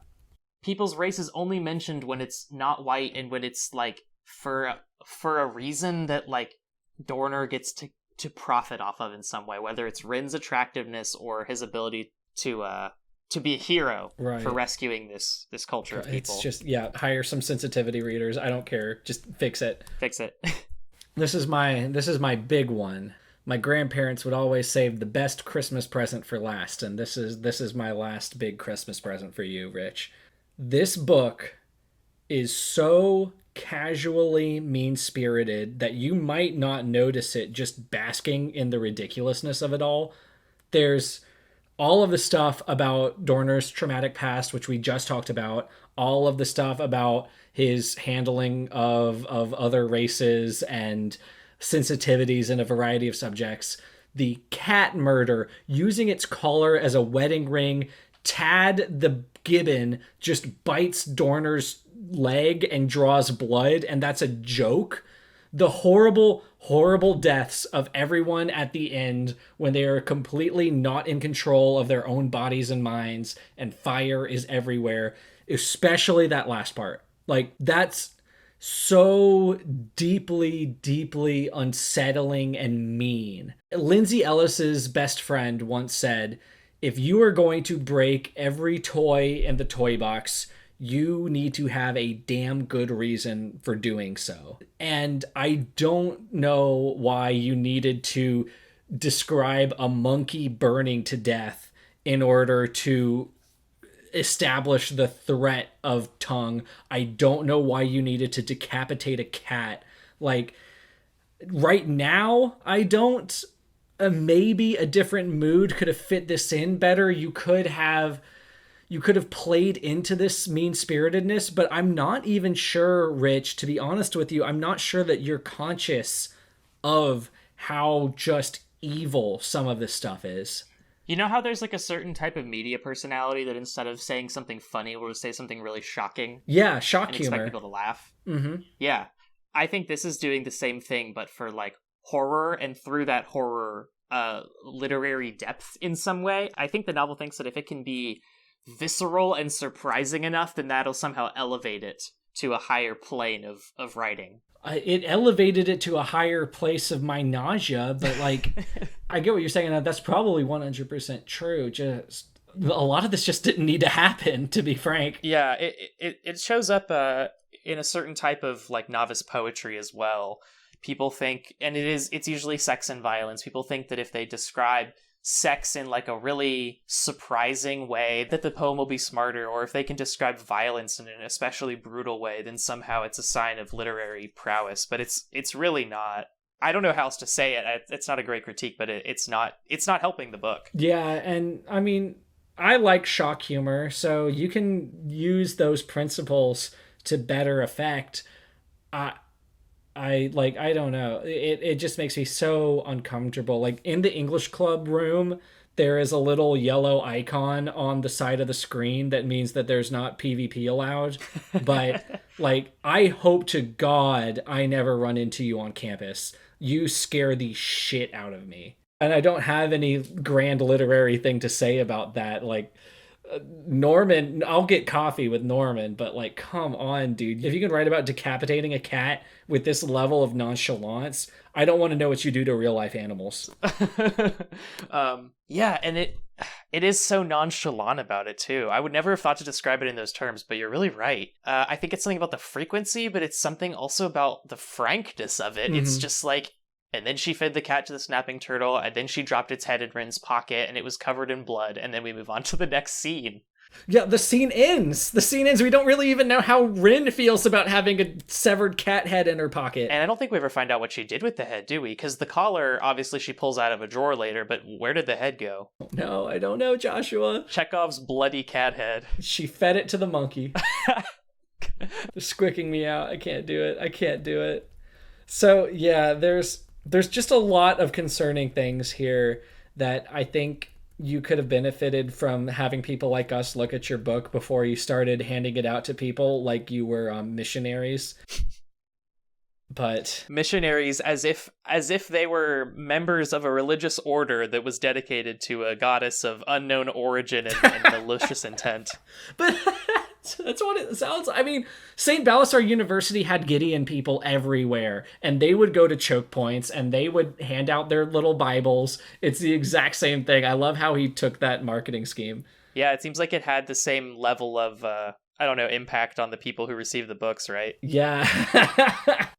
People's race is only mentioned when it's not white and when it's, like, for a reason that, like, Dorner gets to profit off of in some way, whether it's Rin's attractiveness or his ability to be a hero for rescuing this culture of people. It's just, yeah, hire some sensitivity readers. I don't care. Just fix it. Fix it. This is my big one. My grandparents would always save the best Christmas present for last, and this is my last big Christmas present for you, Rich. This book is so casually mean-spirited that you might not notice it just basking in the ridiculousness of it all. There's all of the stuff about Dorner's traumatic past, which we just talked about, all of the stuff about his handling of other races and sensitivities in a variety of subjects, the cat murder, using its collar as a wedding ring. Tad the gibbon just bites Dorner's leg and draws blood, and that's a joke. The horrible, horrible deaths of everyone at the end when they are completely not in control of their own bodies and minds, and fire is everywhere, especially that last part. Like, that's so deeply, deeply unsettling and mean. Lindsay Ellis's best friend once said, if you are going to break every toy in the toy box, you need to have a damn good reason for doing so. And I don't know why you needed to describe a monkey burning to death in order to establish the threat of tongue. I don't know why you needed to decapitate a cat. Like, right now, I don't. maybe a different mood could have fit this in better. You could have played into this mean-spiritedness, but I'm not even sure, Rich, to be honest with you, I'm not sure that you're conscious of how just evil some of this stuff is. You know how there's like a certain type of media personality that instead of saying something funny will say something really shocking? Yeah, shock and humor. Expect people to laugh? Mm-hmm. Yeah. I think this is doing the same thing, but for like horror, and through that horror, literary depth in some way. I think the novel thinks that if it can be visceral and surprising enough, then that'll somehow elevate it to a higher plane of writing. It elevated it to a higher place of my nausea, but like, I get what you're saying. That's probably 100% true. Just a lot of this just didn't need to happen, to be frank. Yeah, it shows up in a certain type of like novice poetry as well. People think, and it's usually sex and violence. People think that if they describe sex in like a really surprising way, that the poem will be smarter, or if they can describe violence in an especially brutal way, then somehow it's a sign of literary prowess. But it's really not. I don't know how else to say it. It's not a great critique, but it's not helping the book. Yeah, and I mean, I like shock humor, so you can use those principles to better effect. I don't know. It just makes me so uncomfortable. Like in the English club room, there is a little yellow icon on the side of the screen that means that there's not PvP allowed. But like, I hope to God I never run into you on campus. You scare the shit out of me. And I don't have any grand literary thing to say about that. Like, Norman, I'll get coffee with Norman, but like, come on, dude. If you can write about decapitating a cat with this level of nonchalance, I don't want to know what you do to real life animals. Yeah, and it is so nonchalant about it too. I would never have thought to describe it in those terms, but you're really right. I think it's something about the frequency, but it's something also about the frankness of it. Mm-hmm. It's just like, and then she fed the cat to the snapping turtle, and then she dropped its head in Rin's pocket, and it was covered in blood, and then we move on to the next scene. Yeah, the scene ends. We don't really even know how Rin feels about having a severed cat head in her pocket. And I don't think we ever find out what she did with the head, do we? Because the collar, obviously she pulls out of a drawer later, but where did the head go? No, I don't know, Joshua. Chekhov's bloody cat head. She fed it to the monkey. They're squicking me out. I can't do it. So, yeah, there's just a lot of concerning things here that I think you could have benefited from having people like us look at your book before you started handing it out to people like you were missionaries. But missionaries as if they were members of a religious order that was dedicated to a goddess of unknown origin and malicious intent. But that's what it sounds like. I mean, St. Balasar University had Gideon people everywhere, and they would go to choke points, and they would hand out their little Bibles. It's the exact same thing. I love how he took that marketing scheme. Yeah, it seems like it had the same level of, impact on the people who received the books, right? Yeah.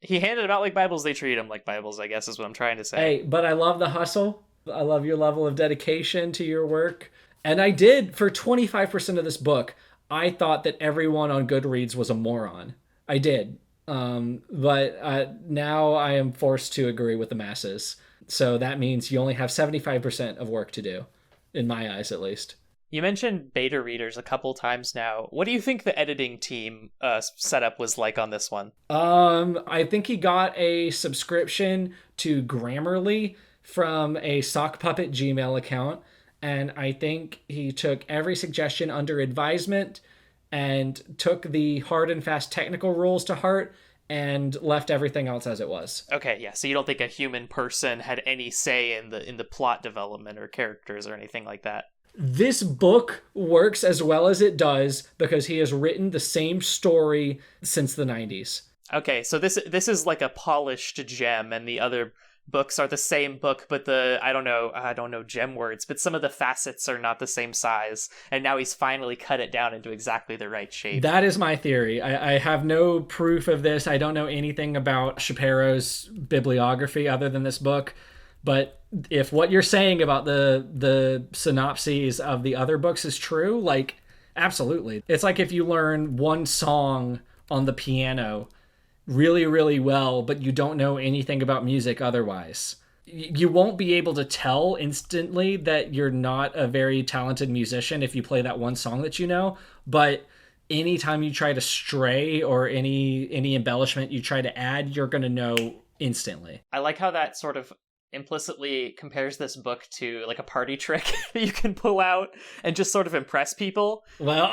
He handed them out like Bibles. They treat them like Bibles, I guess is what I'm trying to say. Hey, but I love the hustle. I love your level of dedication to your work. And I did, for 25% of this book, I thought that everyone on Goodreads was a moron. I did. But now I am forced to agree with the masses. So that means you only have 75% of work to do, in my eyes at least. You mentioned beta readers a couple times now. What do you think the editing team setup was like on this one? I think he got a subscription to Grammarly from a sock puppet Gmail account. And I think he took every suggestion under advisement and took the hard and fast technical rules to heart and left everything else as it was. Okay, yeah. So you don't think a human person had any say in the plot development or characters or anything like that? This book works as well as it does because he has written the same story since the 90s. Okay, so this is like a polished gem, and the other books are the same book, but I don't know gem words, but some of the facets are not the same size, and now he's finally cut it down into exactly the right shape. That is my theory. I have no proof of this. I don't know anything about Shapero's bibliography other than this book, but if what you're saying about the synopses of the other books is true, like, absolutely. It's like if you learn one song on the piano really, really well, but you don't know anything about music otherwise. you won't be able to tell instantly that you're not a very talented musician if you play that one song that you know, but anytime you try to stray or any embellishment you try to add, you're going to know instantly. I like how that sort of implicitly compares this book to like a party trick that you can pull out and just sort of impress people. Well,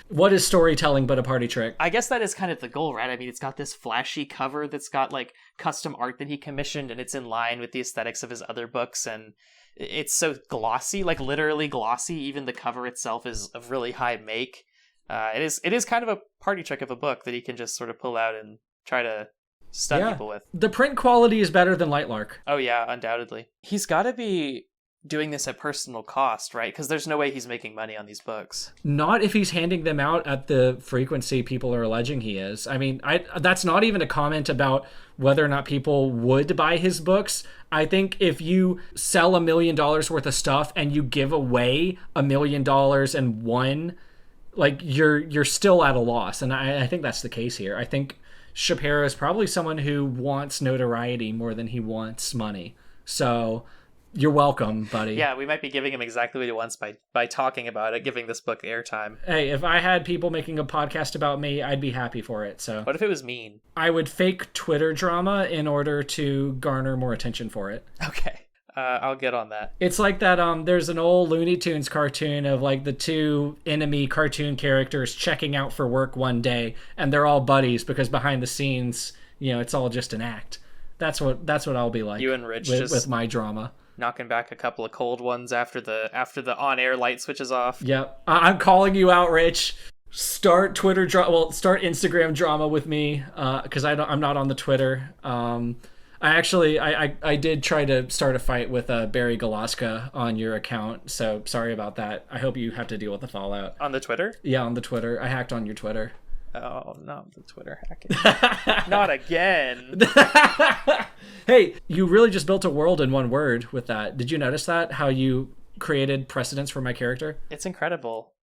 what is storytelling but a party trick? I guess that is kind of the goal, right? I mean, it's got this flashy cover that's got like custom art that he commissioned, and it's in line with the aesthetics of his other books, and it's so glossy, like literally glossy. Even the cover itself is of really high make. It is kind of a party trick of a book that he can just sort of pull out and try to stun people with. The print quality is better than Lightlark. Oh yeah, undoubtedly. He's got to be doing this at personal cost, right? Because there's no way he's making money on these books. Not if he's handing them out at the frequency people are alleging he is. I mean, that's not even a comment about whether or not people would buy his books. I think if you sell $1 million worth of stuff and you give away $1 million and one, like you're still at a loss. And I think that's the case here. I think Shapero is probably someone who wants notoriety more than he wants money. So you're welcome, buddy. Yeah, we might be giving him exactly what he wants by talking about it, giving this book airtime. Hey, if I had people making a podcast about me, I'd be happy for it. So what if it was mean? I would fake Twitter drama in order to garner more attention for it. Okay. I'll get on that. It's like that, there's an old Looney Tunes cartoon of like the two enemy cartoon characters checking out for work one day, and they're all buddies because behind the scenes, it's all just an act. That's what I'll be like. You and Rich with my drama. Knocking back a couple of cold ones after the on-air light switches off. Yep. I'm calling you out, Rich. Start start Instagram drama with me, because I'm not on the Twitter. I did try to start a fight with Barry Galaska on your account, so sorry about that. I hope you have to deal with the fallout. On the Twitter? Yeah, on the Twitter. I hacked on your Twitter. Oh, not the Twitter hacking. Not again. Hey, you really just built a world in one word with that. Did you notice that? How you created precedence for my character? It's incredible.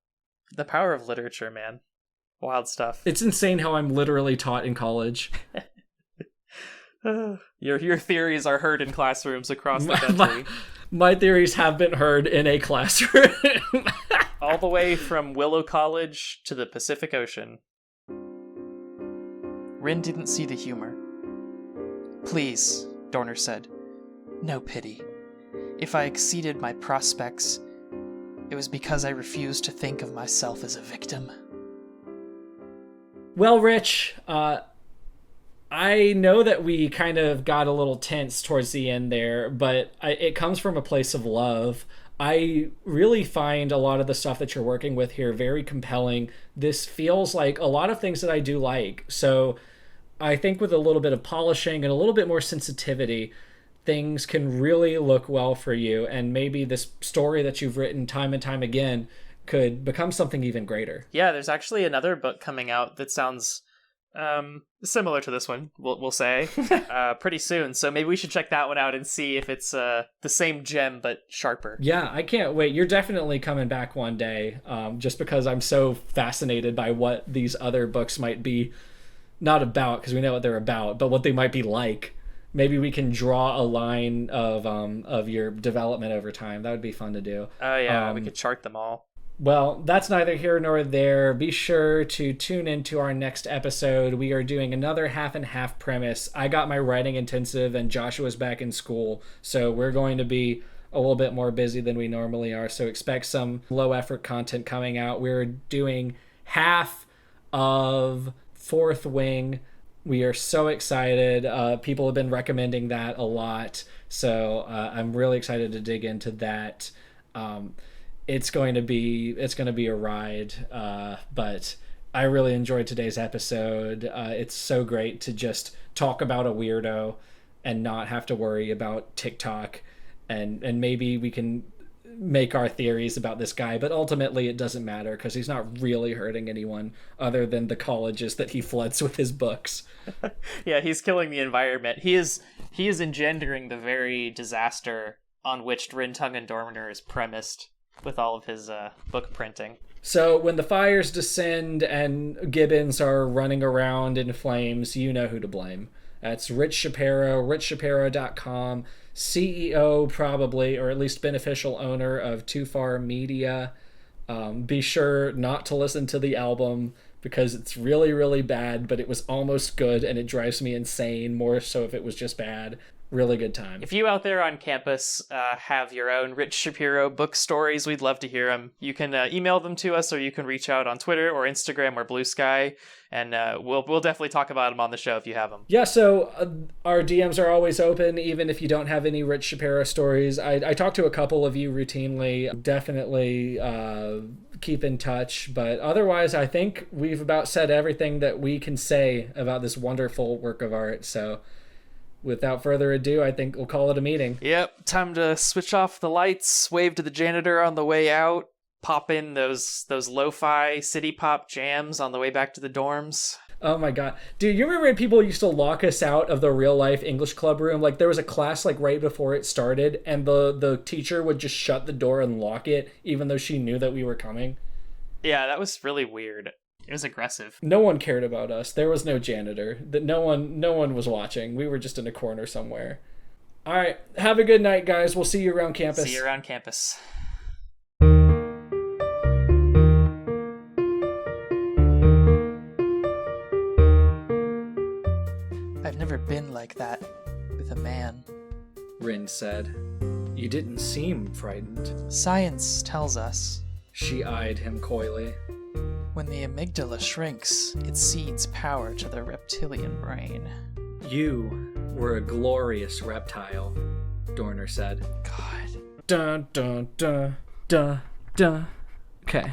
The power of literature, man. Wild stuff. It's insane how I'm literally taught in college. Your theories are heard in classrooms across the country. My theories have been heard in a classroom. All the way from Willow College to the Pacific Ocean. Rin didn't see the humor. "Please," Dorner said. "No pity. If I exceeded my prospects, it was because I refused to think of myself as a victim." Well, Rich, I know that we kind of got a little tense towards the end there, but it comes from a place of love. I really find a lot of the stuff that you're working with here very compelling. This feels like a lot of things that I do like. So I think with a little bit of polishing and a little bit more sensitivity, things can really look well for you. And maybe this story that you've written time and time again could become something even greater. Yeah, there's actually another book coming out that sounds similar to this one, we'll say, pretty soon. So maybe we should check that one out and see if it's the same gem but sharper. Yeah, I can't wait. You're definitely coming back one day, just because I'm so fascinated by what these other books might be, not about, because we know what they're about, but what they might be like. Maybe we can draw a line of your development over time. That would be fun to do. Oh yeah, we could chart them all. Well, that's neither here nor there. Be sure to tune into our next episode. We are doing another half and half premise. I got my writing intensive and Joshua's back in school, so we're going to be a little bit more busy than we normally are. So expect some low effort content coming out. We're doing half of Fourth Wing. We are so excited. People have been recommending that a lot. So I'm really excited to dig into that. It's going to be a ride, but I really enjoyed today's episode. It's so great to just talk about a weirdo and not have to worry about TikTok, and maybe we can make our theories about this guy, but ultimately it doesn't matter because he's not really hurting anyone other than the colleges that he floods with his books. Yeah, he's killing the environment. He is engendering the very disaster on which Rintung and Dorner is premised with all of his book printing. So when the fires descend and gibbons are running around in flames, you know who to blame. That's Rich Shapero, richshapero.com, CEO probably, or at least beneficial owner of Too Far Media. Be sure not to listen to the album because it's really, really bad, but it was almost good and it drives me insane, more so if it was just bad. Really good time. If you out there on campus have your own Rich Shapero book stories, we'd love to hear them. You can email them to us, or you can reach out on Twitter or Instagram or Blue Sky, and we'll definitely talk about them on the show if you have them. Yeah, so our DMs are always open, even if you don't have any Rich Shapero stories. I talk to a couple of you routinely. Definitely keep in touch, but otherwise, I think we've about said everything that we can say about this wonderful work of art, so without further ado, I think we'll call it a meeting. Yep, time to switch off the lights, wave to the janitor on the way out, pop in those lo-fi city pop jams on the way back to the dorms. Oh my god. Dude, you remember when people used to lock us out of the real life English club room? Like there was a class like right before it started and the teacher would just shut the door and lock it even though she knew that we were coming. Yeah, that was really weird. It was aggressive. No one cared about us. There was no janitor. That no one was watching. We were just in a corner somewhere. All right. Have a good night, guys. We'll see you around campus. See you around campus. I've never been like that with a man, Rin said. You didn't seem frightened. Science tells us. She eyed him coyly. When the amygdala shrinks, it cedes power to the reptilian brain. You were a glorious reptile, Dorner said. God. Dun dun dun dun dun. Okay.